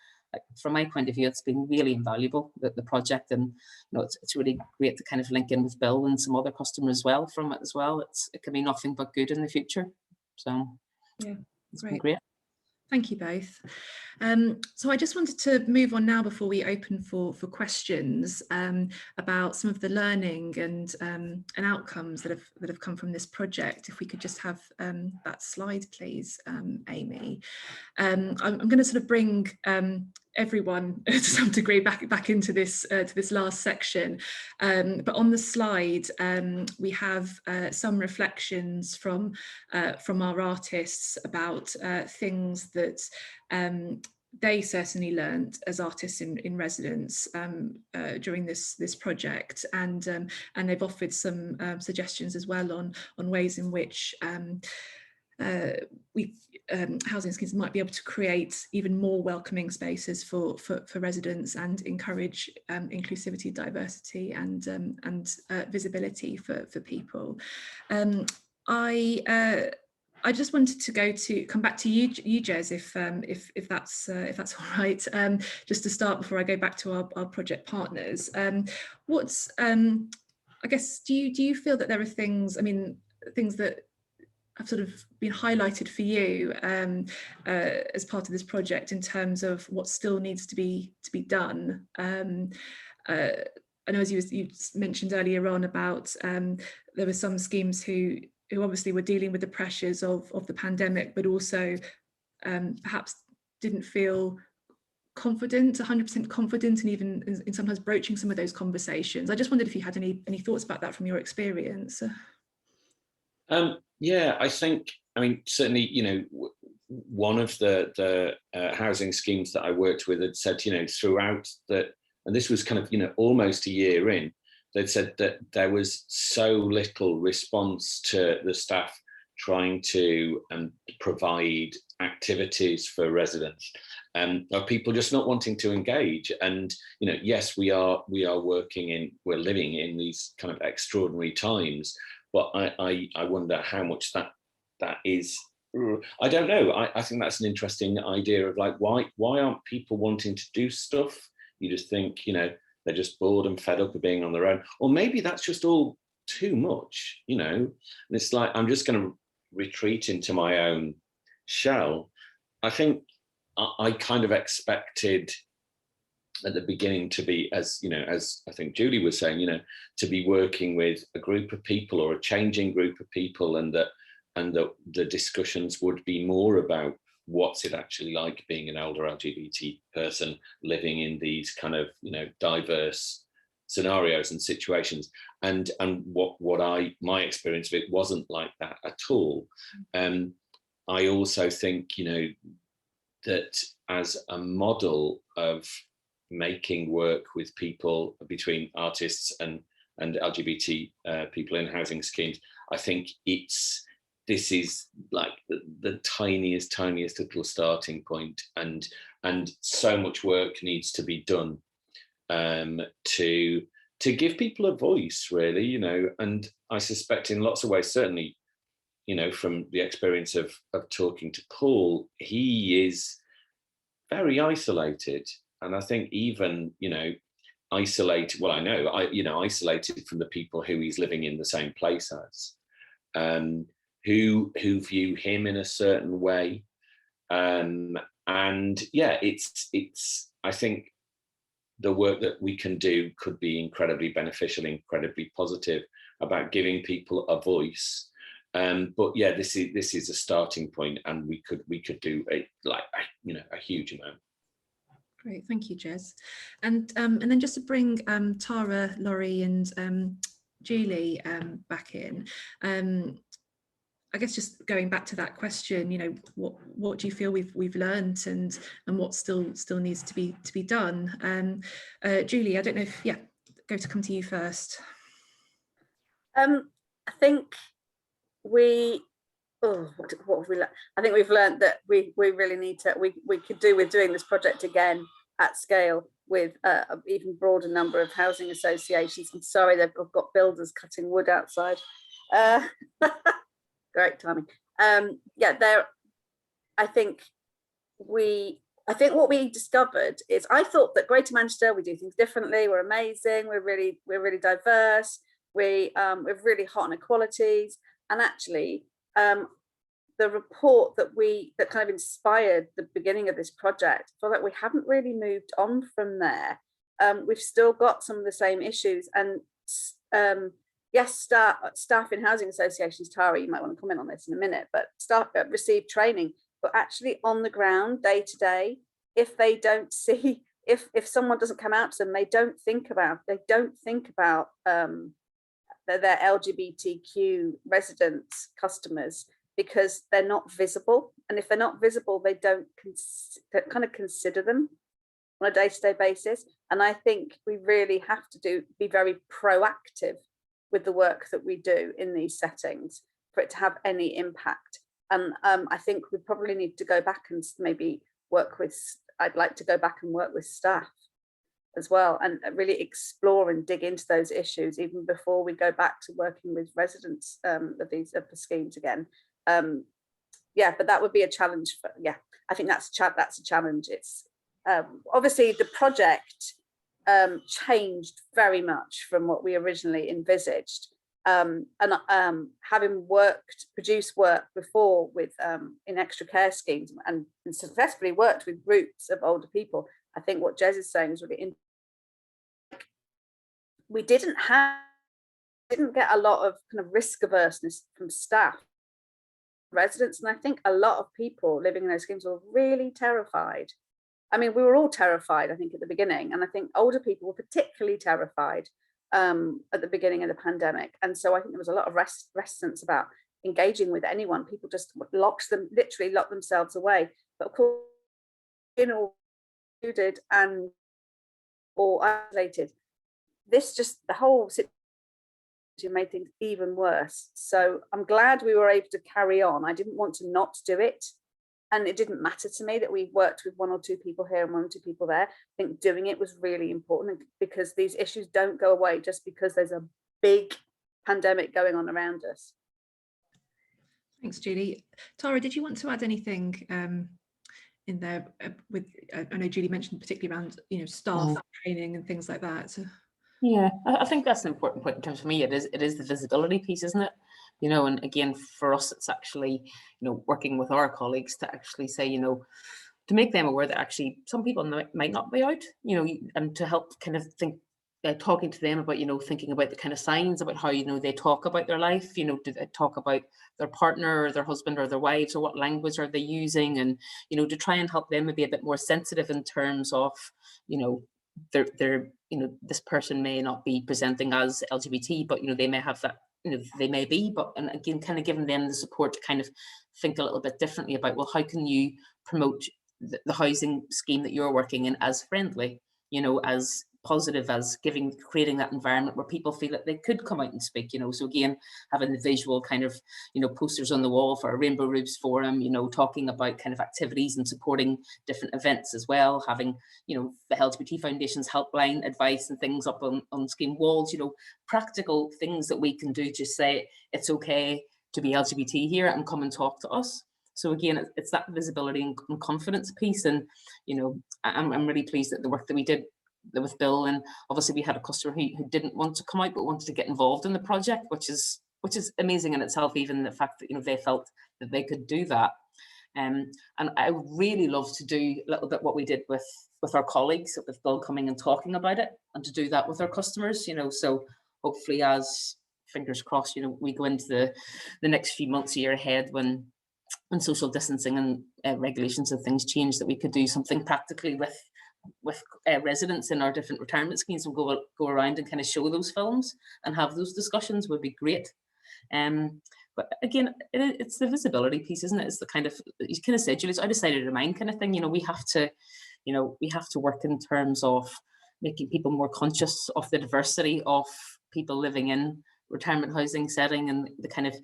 from my point of view, it's been really invaluable, the project, and it's really great to kind of link in with Bill and some other customers as well from it as well. It can be nothing but good in the future. So yeah, it's been great. Thank you both. So I just wanted to move on now before we open for questions about some of the learning and outcomes that have come from this project. If we could just have that slide, please, Amy. I'm going to sort of bring everyone to some degree back into this to this last section, but on the slide we have some reflections from our artists about things that they certainly learned as artists in residence during this project, and they've offered some suggestions as well on ways in which housing schemes might be able to create even more welcoming spaces for residents and encourage inclusivity, diversity, and visibility for people. I just wanted to come back to you, Jez, if that's all right. Just to start before I go back to our project partners. What's I guess do you feel that there are things that have sort of been highlighted for you as part of this project in terms of what still needs to be done? I know, as you mentioned earlier on about there were some schemes who obviously were dealing with the pressures of the pandemic, but also perhaps didn't feel confident, 100% confident, and even in sometimes broaching some of those conversations. I just wondered if you had any thoughts about that from your experience. Yeah, I think, certainly, one of the housing schemes that I worked with had said, throughout that, and this was kind of, almost a year in, they'd said that there was so little response to the staff trying to provide activities for residents, of people just not wanting to engage. And, yes, we're living in these kind of extraordinary times, but I wonder how much that is. I don't know. I think that's an interesting idea of like, why aren't people wanting to do stuff? You just think, they're just bored and fed up of being on their own. Or maybe that's just all too much, and it's like, I'm just going to retreat into my own shell. I think I kind of expected at the beginning to be, as I think Julie was saying, to be working with a group of people or a changing group of people, and that the discussions would be more about what's it actually like being an elder LGBT person living in these kind of diverse scenarios and situations, and my experience of it wasn't like that at all. I also think that as a model of making work with people, between artists and LGBT people in housing schemes, I think this is like the tiniest little starting point, and so much work needs to be done to give people a voice, really, and I suspect in lots of ways, certainly, from the experience of talking to Paul, he is very isolated. And I think even, isolated, well, I know, isolated from the people who he's living in the same place as, who view him in a certain way, And yeah, it's I think the work that we can do could be incredibly beneficial, incredibly positive about giving people a voice. But yeah, this is a starting point, and we could do a huge amount. Great, thank you, Jez. And then just to bring Tara, Laurie, and Julie back in. I guess just going back to that question, you know, what do you feel we've learned, and what still needs to be done? Julie, I don't know if come to you first. I think what have we learned? I think we've learned that we really need to, we could do with doing this project again at scale with an even broader number of housing associations. I'm sorry, they've got builders cutting wood outside. Great timing. I think what we discovered is, I thought that Greater Manchester, we do things differently, we're amazing, we're really diverse, we're really hot on equalities. And actually the report that kind of inspired the beginning of this project, I feel like we haven't really moved on from there. We've still got some of the same issues, and yes, staff in housing associations, Tara, you might want to comment on this in a minute, but staff receive training, but actually on the ground, day to day, if they don't see, if someone doesn't come out to them, they don't think about their LGBTQ residents, customers, because they're not visible. And if they're not visible, they don't kind of consider them on a day-to-day basis. And I think we really have to be very proactive with the work that we do in these settings for it to have any impact. And I think we probably need to go back and maybe I'd like to go back and work with staff as well, and really explore and dig into those issues even before we go back to working with residents of the schemes again. But that would be a challenge. I think that's a challenge. It's obviously the project changed very much from what we originally envisaged, and having produced work before with in extra care schemes and successfully worked with groups of older people, I think what Jez is saying is really interesting. We didn't get a lot of kind of risk averseness from staff, residents, and I think a lot of people living in those schemes were really terrified. I mean, we were all terrified, I think, at the beginning, and I think older people were particularly terrified at the beginning of the pandemic. And so I think there was a lot of reticence about engaging with anyone. People just literally locked themselves away. But of course, included and or isolated, the whole situation made things even worse. So I'm glad we were able to carry on. I didn't want to not do it. And it didn't matter to me that we worked with 1 or 2 people here and 1 or 2 people there. I think doing it was really important, because these issues don't go away just because there's a big pandemic going on around us. Thanks, Julie. Tara, did you want to add anything in there with, I know Julie mentioned particularly around, staff training and things like that. So. Yeah, I think that's an important point in terms of me. It is the visibility piece, isn't it? And again, for us, it's actually, working with our colleagues to actually say, to make them aware that actually some people might not be out, and to help kind of think, talking to them about, thinking about the kind of signs about how, they talk about their life, do they talk about their partner or their husband or their wives, or what language are they using, and, to try and help them be a bit more sensitive in terms of, they're this person may not be presenting as LGBT, but they may have that, they may be, but, and again, kind of giving them the support to kind of think a little bit differently about, well, how can you promote the housing scheme that you're working in as friendly, as positive, as creating that environment where people feel that they could come out and speak, so again, having the visual kind of, posters on the wall for a Rainbow Roofs Forum, talking about kind of activities and supporting different events as well, having, the LGBT Foundation's helpline advice and things up on scheme walls, practical things that we can do to say it's okay to be LGBT here and come and talk to us. So again, it's that visibility and confidence piece. And, I'm really pleased that the work that we did with Bill, and obviously we had a customer who didn't want to come out but wanted to get involved in the project, which is amazing in itself, even the fact that they felt that they could do that. And I would really love to do a little bit what we did with our colleagues, with Bill coming and talking about it, and to do that with our customers, so hopefully, as fingers crossed, we go into the next few months, year ahead, when social distancing and regulations and things change, that we could do something practically with residents in our different retirement schemes, and go around and kind of show those films and have those discussions would be great. But again, it's the visibility piece, isn't it? It's the kind of, you kind of said, Julie, it's out of sight, out of mind kind of thing. We have to work in terms of making people more conscious of the diversity of people living in retirement housing setting, and the kind of,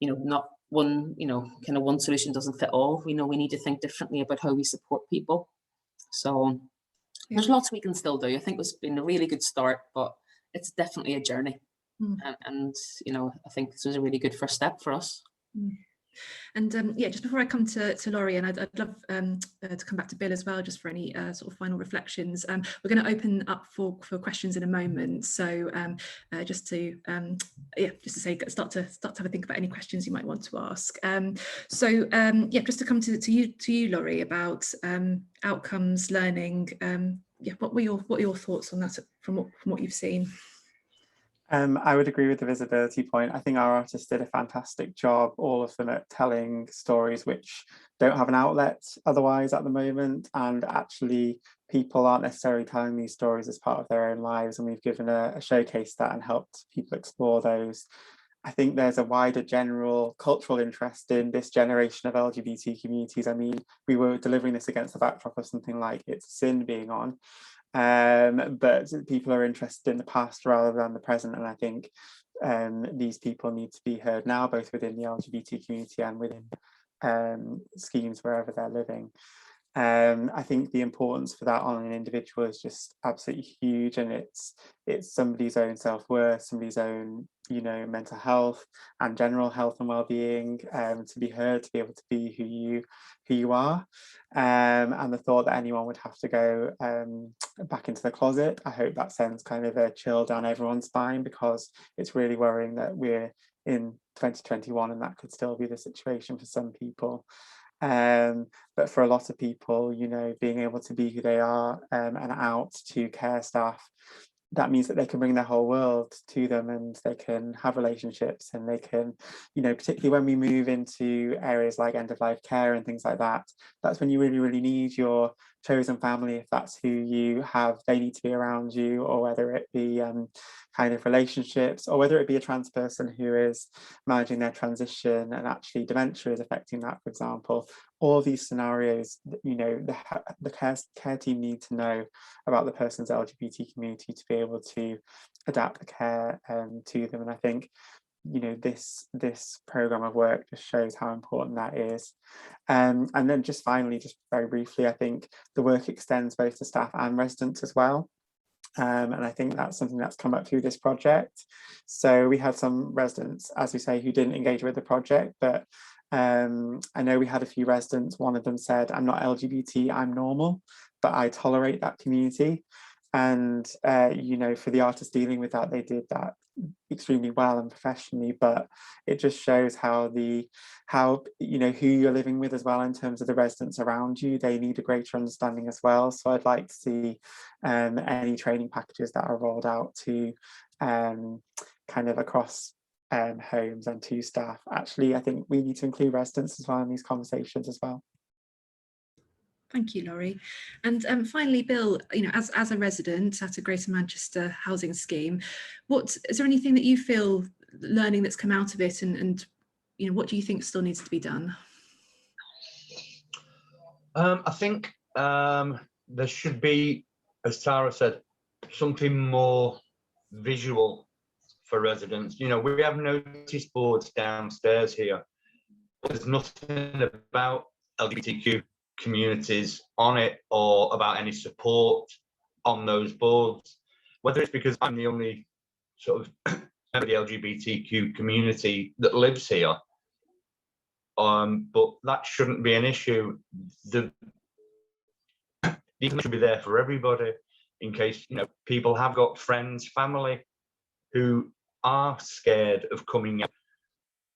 not one, kind of one solution doesn't fit all. We need to think differently about how we support people. So there's lots we can still do. I think it's been a really good start, but it's definitely a journey. And I think this was a really good first step for us. And just before I come to Laurie, and I'd love to come back to Bill as well, just for any sort of final reflections. We're going to open up for questions in a moment. So just to say, start to have a think about any questions you might want to ask. Just to come to you, Laurie, about outcomes, learning. What were your thoughts on that from what you've seen? I would agree with the visibility point. I think our artists did a fantastic job, all of them, at telling stories which don't have an outlet otherwise at the moment. And actually, people aren't necessarily telling these stories as part of their own lives. And we've given a showcase that and helped people explore those. I think there's a wider general cultural interest in this generation of LGBT communities. I mean, we were delivering this against the backdrop of something like It's a Sin being on. But people are interested in the past rather than the present, and I think these people need to be heard now, both within the LGBT community and within schemes wherever they're living. I think the importance for that on an individual is just absolutely huge, and it's somebody's own self-worth, somebody's own mental health and general health and well-being, to be heard, to be able to be who you are, and the thought that anyone would have to go back into the closet, I hope that sends kind of a chill down everyone's spine, because it's really worrying that we're in 2021 and that could still be the situation for some people. But for a lot of people, being able to be who they are and out to care staff, that means that they can bring their whole world to them, and they can have relationships, and they can, particularly when we move into areas like end-of-life care and things like that, that's when you really, really need your chosen family, if that's who you have. They need to be around you, or whether it be kind of relationships, or whether it be a trans person who is managing their transition and actually dementia is affecting that, for example. All these scenarios, the care team need to know about the person's LGBT community to be able to adapt the care to them. And I think this program of work just shows how important that is. And then just finally, just very briefly, I think the work extends both to staff and residents as well. And I think that's something that's come up through this project. So we had some residents, as we say, who didn't engage with the project, but I know we had a few residents. One of them said, "I'm not LGBT, I'm normal, but I tolerate that community." And for the artists dealing with that, they did that extremely well and professionally, but it just shows how who you're living with as well, in terms of the residents around you, they need a greater understanding as well. So I'd like to see any training packages that are rolled out to kind of across homes and to staff. Actually, I think we need to include residents as well in these conversations as well. Thank you, Laurie. And finally, Bill, as a resident at a Greater Manchester housing scheme, is there anything that you feel learning that's come out of it, and what do you think still needs to be done? I think there should be, as Tara said, something more visual for residents. We have notice boards downstairs here, but there's nothing about LGBTQ communities on it, or about any support on those boards. Whether it's because I'm the only sort of member of the LGBTQ community that lives here, but that shouldn't be an issue. The information should be there for everybody, in case people have got friends, family who are scared of coming out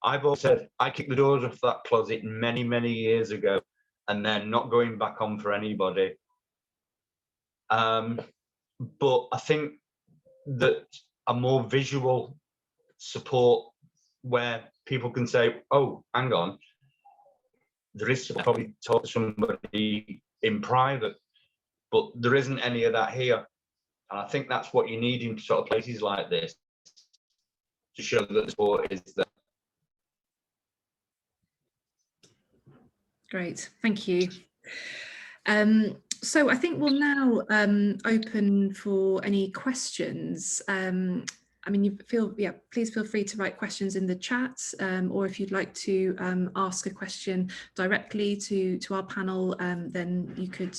I've always said I kicked the doors off that closet many, many years ago, and then not going back on for anybody. But I think that a more visual support where people can say, oh, hang on, there is to probably talk to somebody in private, but there isn't any of that here. And I think that's what you need in sort of places like this, to show that the support is there. Great, thank you. So I think we'll now open for any questions. I mean, please feel free to write questions in the chat, or if you'd like to ask a question directly to our panel, then you could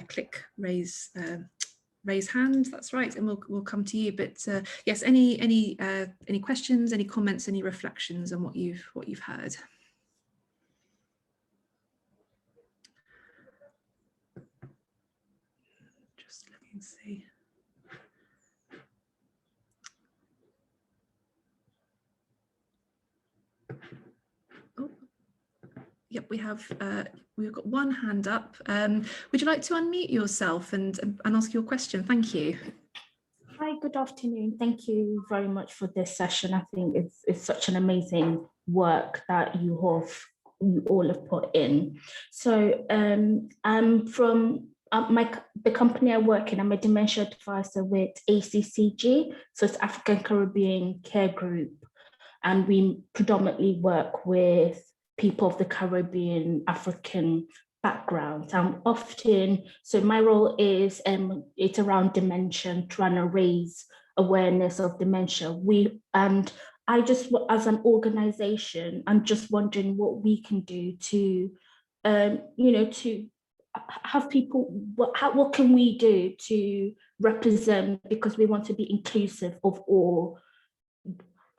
click raise hand. That's right, and we'll come to you. But yes, any questions, any comments, any reflections on what you've heard? Just let me see. Oh, yep, we've got one hand up. Would you like to unmute yourself and ask your question? Thank you. Hi, good afternoon. Thank you very much for this session. I think it's such an amazing work that you all have put in. So I'm from the company I work in. I'm a dementia advisor with ACCG, so it's African Caribbean Care Group, and we predominantly work with people of the Caribbean, African background. So my role is it's around dementia, trying to raise awareness of dementia. I just, as an organization, I'm just wondering what we can do to, to have people, what can we do to represent, because we want to be inclusive of all,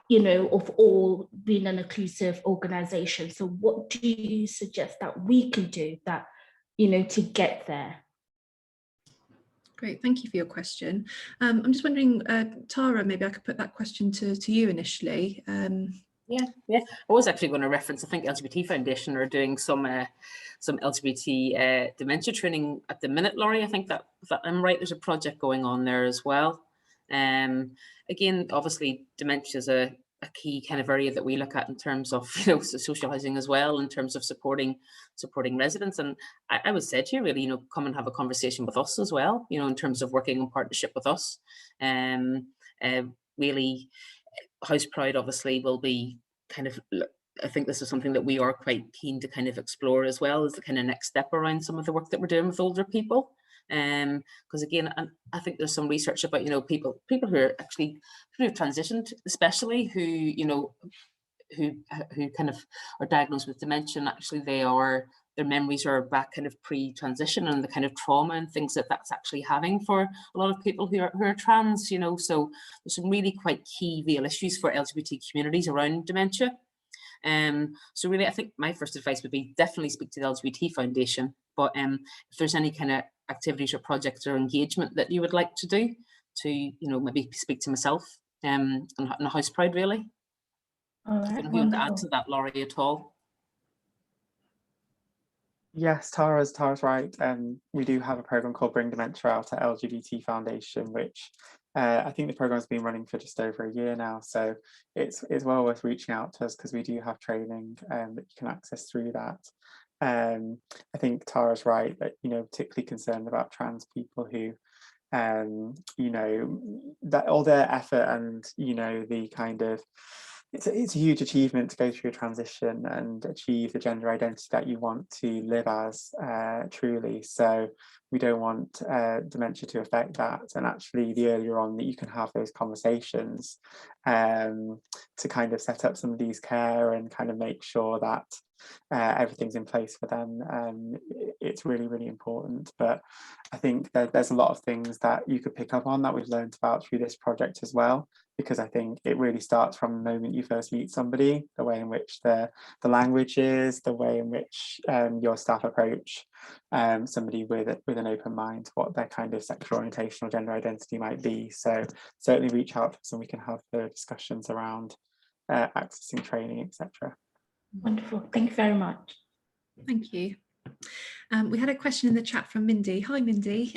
of all being an inclusive organization. So what do you suggest that we can do that, to get there? Great, thank you for your question. I'm just wondering, Tara, maybe I could put that question to you initially. Yeah. I was actually going to reference, I think LGBT Foundation are doing some LGBT dementia training at the minute, Laurie. I think that I'm right, there's a project going on there as well. Again, obviously dementia is a key kind of area that we look at in terms of social housing as well, in terms of supporting residents. And I would say to you, really, come and have a conversation with us as well, in terms of working in partnership with us. Really, House Proud obviously will be kind of, I think this is something that we are quite keen to kind of explore as well, as the kind of next step around some of the work that we're doing with older people. Because again, I think there's some research about people who are actually who have transitioned, especially who kind of are diagnosed with dementia. And actually, their memories are back kind of pre-transition, and the kind of trauma and things that's actually having for a lot of people who are trans. So there's some really quite key real issues for LGBT communities around dementia. So really, I think my first advice would be definitely speak to the LGBT Foundation. But if there's any kind of activities or projects or engagement that you would like to do, to maybe speak to myself and House Proud, really. All right, if you want to add to that, Laurie, at all? Yes, Tara's right. We do have a program called Bring Dementia Out at LGBT Foundation, which I think the program's been running for just over a year now. So it's well worth reaching out to us, because we do have training that you can access through that. I think Tara's right that, particularly concerned about trans people who, that all their effort and, the kind of, it's a huge achievement to go through a transition and achieve the gender identity that you want to live as, truly. So we don't want dementia to affect that. And actually, the earlier on that you can have those conversations to kind of set up some of these care and kind of make sure that everything's in place for them, it's really, really important. But I think that there's a lot of things that you could pick up on that we've learned about through this project as well, because I think it really starts from the moment you first meet somebody, the way in which the language is, the way in which your staff approach somebody with an open mind to what their kind of sexual orientation or gender identity might be. So certainly reach out to us and we can have the discussions around accessing training, etc. Wonderful. Thank you very much. Thank you. We had a question in the chat from Mindy. Hi, Mindy.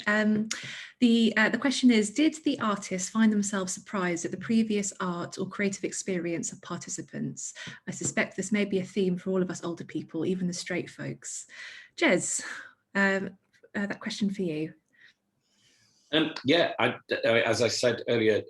The question is, did the artists find themselves surprised at the previous art or creative experience of participants? I suspect this may be a theme for all of us older people, even the straight folks. Jez, that question for you. Yeah, as I said earlier,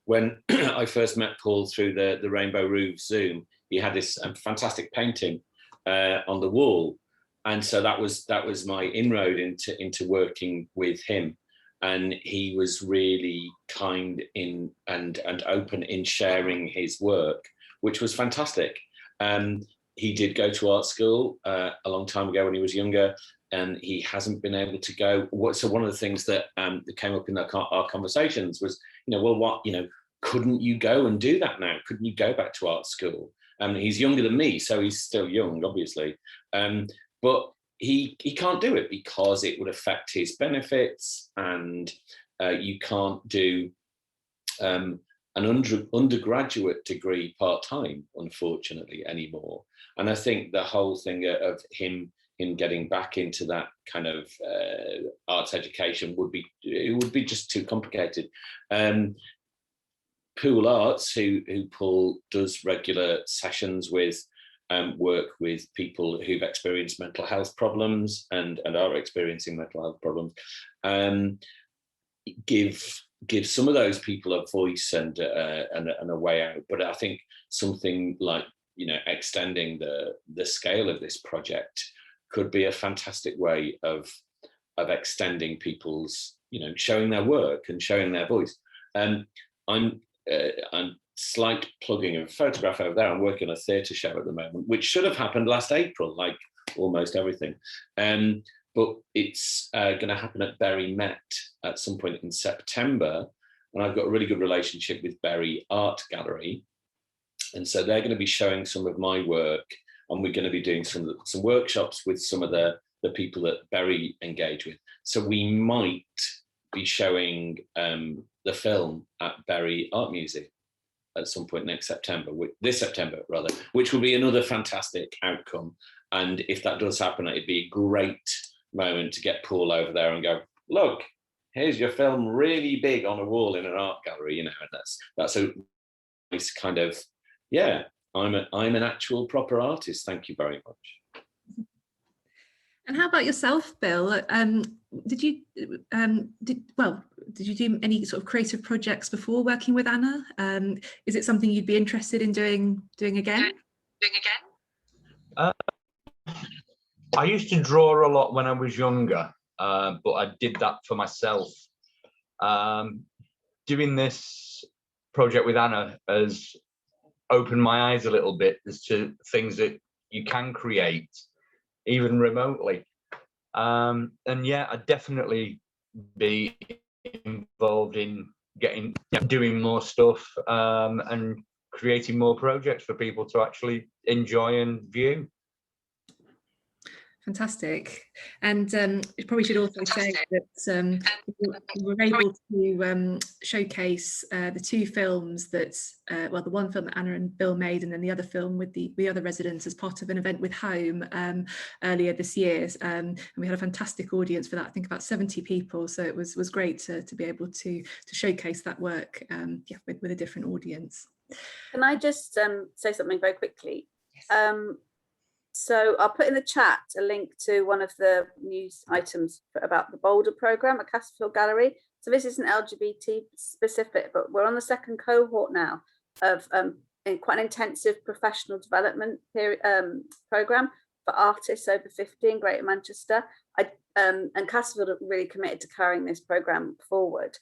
when I first met Paul through the Rainbow Roofs Zoom, he had this fantastic painting on the wall. And so that was my inroad into working with him. And he was really kind in and open in sharing his work, which was fantastic. He did go to art school a long time ago when he was younger, and he hasn't been able to go. So one of the things that came up in our conversations was, couldn't you go and do that now? Couldn't you go back to art school? He's younger than me, so he's still young, obviously. But he can't do it because it would affect his benefits, and you can't do an undergraduate degree part-time, unfortunately, anymore. And I think the whole thing of him getting back into that kind of arts education would be just too complicated. Pool Arts, who Paul does regular sessions with, work with people who've experienced mental health problems and are experiencing mental health problems, give some of those people a voice and a way out. But I think something like, extending the scale of this project could be a fantastic way of extending people's, showing their work and showing their voice. I'm slight plugging of a photograph over there. I'm working on a theatre show at the moment, which should have happened last April, like almost everything. But it's going to happen at Bury Met at some point in September. And I've got a really good relationship with Bury Art Gallery. And so they're going to be showing some of my work, and we're going to be doing some workshops with some of the people that Bury engage with. So we might be showing the film at Bury Art Museum at some point this September, which will be another fantastic outcome. And if that does happen, it'd be a great moment to get Paul over there and go, look, here's your film really big on a wall in an art gallery, and that's a nice kind of, yeah, I'm an actual proper artist. Thank you very much. And how about yourself, Bill? Did you do any sort of creative projects before working with Anna? Is it something you'd be interested in doing again? I used to draw a lot when I was younger, but I did that for myself. Doing this project with Anna has opened my eyes a little bit as to things that you can create, even remotely. And yeah, I'd definitely be involved in doing more stuff and creating more projects for people to actually enjoy and view. Fantastic. And you probably should also say that we were able to showcase the two films that, the one film that Anna and Bill made, and then the other film with the other residents as part of an event with Home earlier this year. And we had a fantastic audience for that, I think about 70 people. So it was great to be able to showcase that work with a different audience. Can I just say something very quickly? So I'll put in the chat a link to one of the news items about the Boulder programme at Castlefield Gallery. So this isn't LGBT specific, but we're on the second cohort now of in quite an intensive professional development programme for artists over 50 in Greater Manchester. And Castlefield are really committed to carrying this programme forward.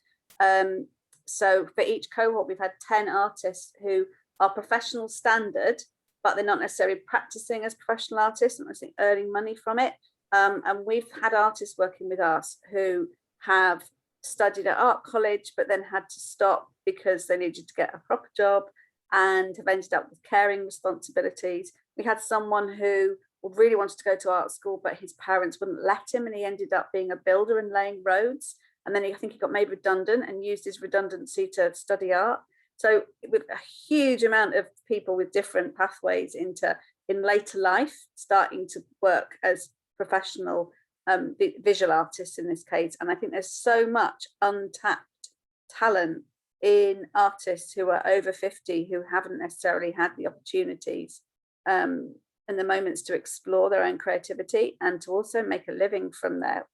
So for each cohort, we've had 10 artists who are professional standard, but they're not necessarily practicing as professional artists, not necessarily earning money from it. And we've had artists working with us who have studied at art college, but then had to stop because they needed to get a proper job and have ended up with caring responsibilities. We had someone who really wanted to go to art school, but his parents wouldn't let him, and he ended up being a builder and laying roads. And then I think he got made redundant and used his redundancy to study art. So with a huge amount of people with different pathways in later life, starting to work as professional visual artists in this case. And I think there's so much untapped talent in artists who are over 50 who haven't necessarily had the opportunities and the moments to explore their own creativity and to also make a living from their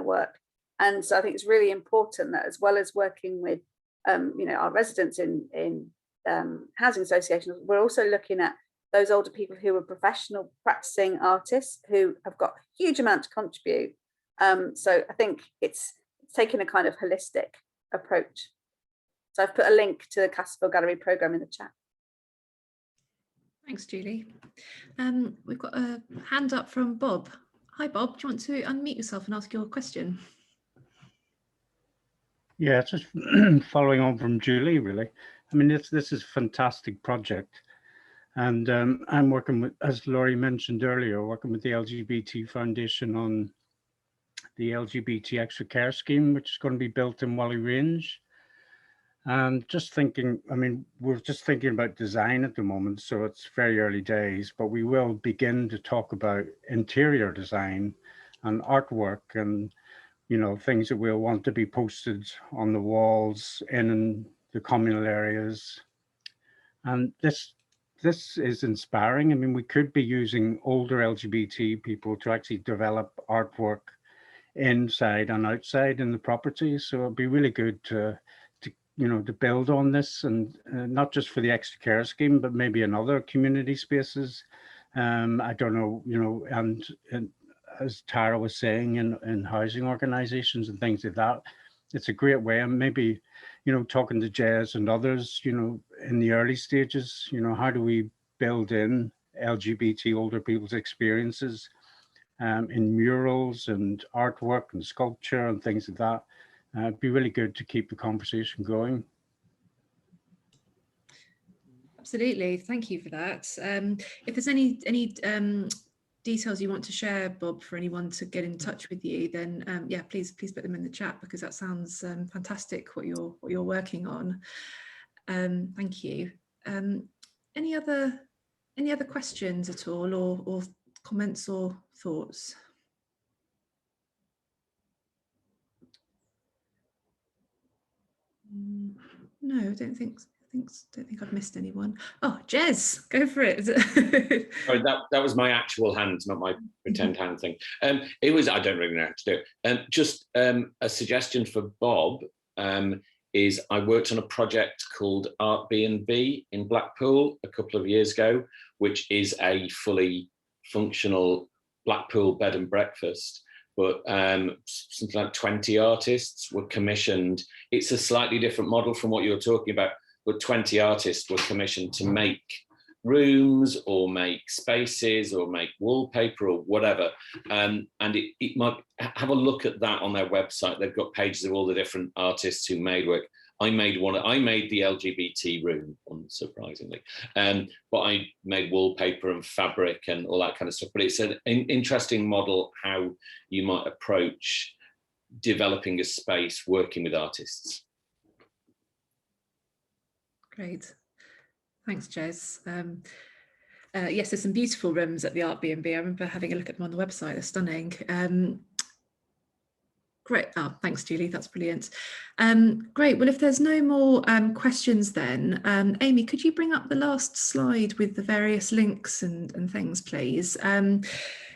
work. And so I think it's really important that, as well as working with our residents in housing associations, we're also looking at those older people who are professional practicing artists who have got a huge amount to contribute. So I think it's taking a kind of holistic approach. So I've put a link to the Castlefield Gallery programme in the chat. Thanks, Julie. We've got a hand up from Bob. Hi, Bob. Do you want to unmute yourself and ask your question? Yeah, just following on from Julie, really. I mean, this is a fantastic project. And I'm working with, as Laurie mentioned earlier, working with the LGBT Foundation on the LGBT Extra Care Scheme, which is going to be built in Whalley Range. And just thinking, I mean, we're just thinking about design at the moment, so it's very early days, but we will begin to talk about interior design and artwork and, things that we'll want to be posted on the walls in the communal areas. And this is inspiring. I mean, we could be using older LGBT people to actually develop artwork inside and outside in the property. So it'd be really good to build on this, and not just for the extra care scheme, but maybe in other community spaces. I don't know, and as Tara was saying, in housing organizations and things like that, it's a great way. And maybe, talking to Jez and others, in the early stages, how do we build in LGBT older people's experiences in murals and artwork and sculpture and things like that? It'd be really good to keep the conversation going. Absolutely, thank you for that. If there's any details you want to share, Bob, for anyone to get in touch with you, then yeah, please put them in the chat, because that sounds fantastic what you're working on. Thank you. Any other questions at all, or comments or thoughts? No, I don't think I've missed anyone. Oh, Jez, go for it. Sorry, that was my actual hand, not my pretend hand thing. It was, I don't really know how to do it. Just a suggestion for Bob is I worked on a project called Art B&B in Blackpool a couple of years ago, which is a fully functional Blackpool bed and breakfast. But something like 20 artists were commissioned. It's a slightly different model from what you're talking about, but 20 artists were commissioned to make rooms or make spaces or make wallpaper or whatever. And it might have a look at that on their website. They've got pages of all the different artists who made work. I made the LGBT room, unsurprisingly, but I made wallpaper and fabric and all that kind of stuff. But it's an interesting model how you might approach developing a space working with artists. Great, thanks, Jez. Yes, there's some beautiful rooms at the Art B&B. I remember having a look at them on the website. They're stunning. Great. Oh, thanks, Julie. That's brilliant. Great. Well, if there's no more questions then, Amy, could you bring up the last slide with the various links and things, please?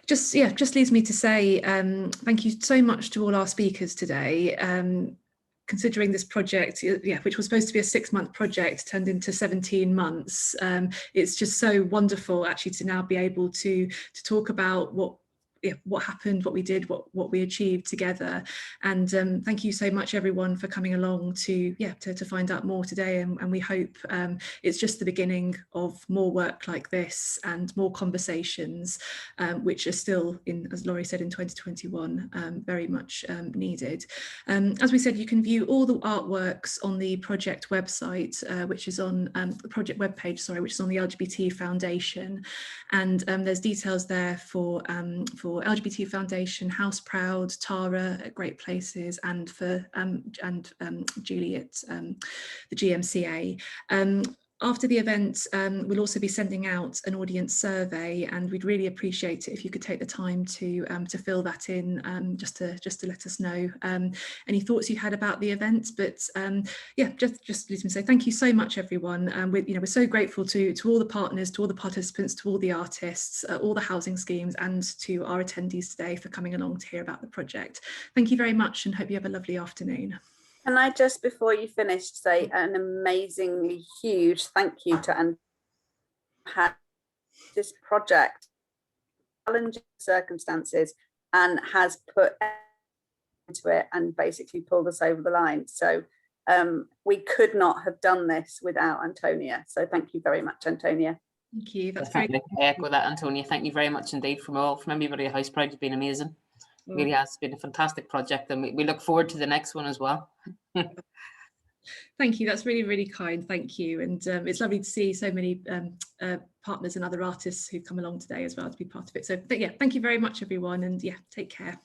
Just leaves me to say thank you so much to all our speakers today. Considering this project, which was supposed to be a 6-month project, turned into 17 months. It's just so wonderful actually to now be able to talk about what happened, what we did, what we achieved together. And thank you so much everyone for coming along to find out more today, and we hope it's just the beginning of more work like this and more conversations which are still, as Laurie said, in 2021 very much needed. As we said, you can view all the artworks on the project website, which is on the project webpage, which is on the LGBT Foundation, and there's details there for for LGBT Foundation, House Proud, Tara at Great Places, and for Julie at the GMCA. After the event, we'll also be sending out an audience survey, and we'd really appreciate it if you could take the time to fill that in, just to let us know any thoughts you had about the event. But yeah, just let me say thank you so much, everyone. We're so grateful to all the partners, to all the participants, to all the artists, all the housing schemes, and to our attendees today for coming along to hear about the project. Thank you very much, and hope you have a lovely afternoon. Can I just, before you finish, say an amazingly huge thank you to Anne. This project, challenging circumstances, and has put into it and basically pulled us over the line. So we could not have done this without Antonia. So thank you very much, Antonia. Thank you. That's Definitely. I echo that, Antonia. Thank you very much indeed from everybody at House Pride. It's been amazing. Really has been a fantastic project, and we look forward to the next one as well. Thank you, that's really, really kind, thank you. And it's lovely to see so many partners and other artists who come along today as well to be part of it. So yeah, thank you very much, everyone, and yeah, take care.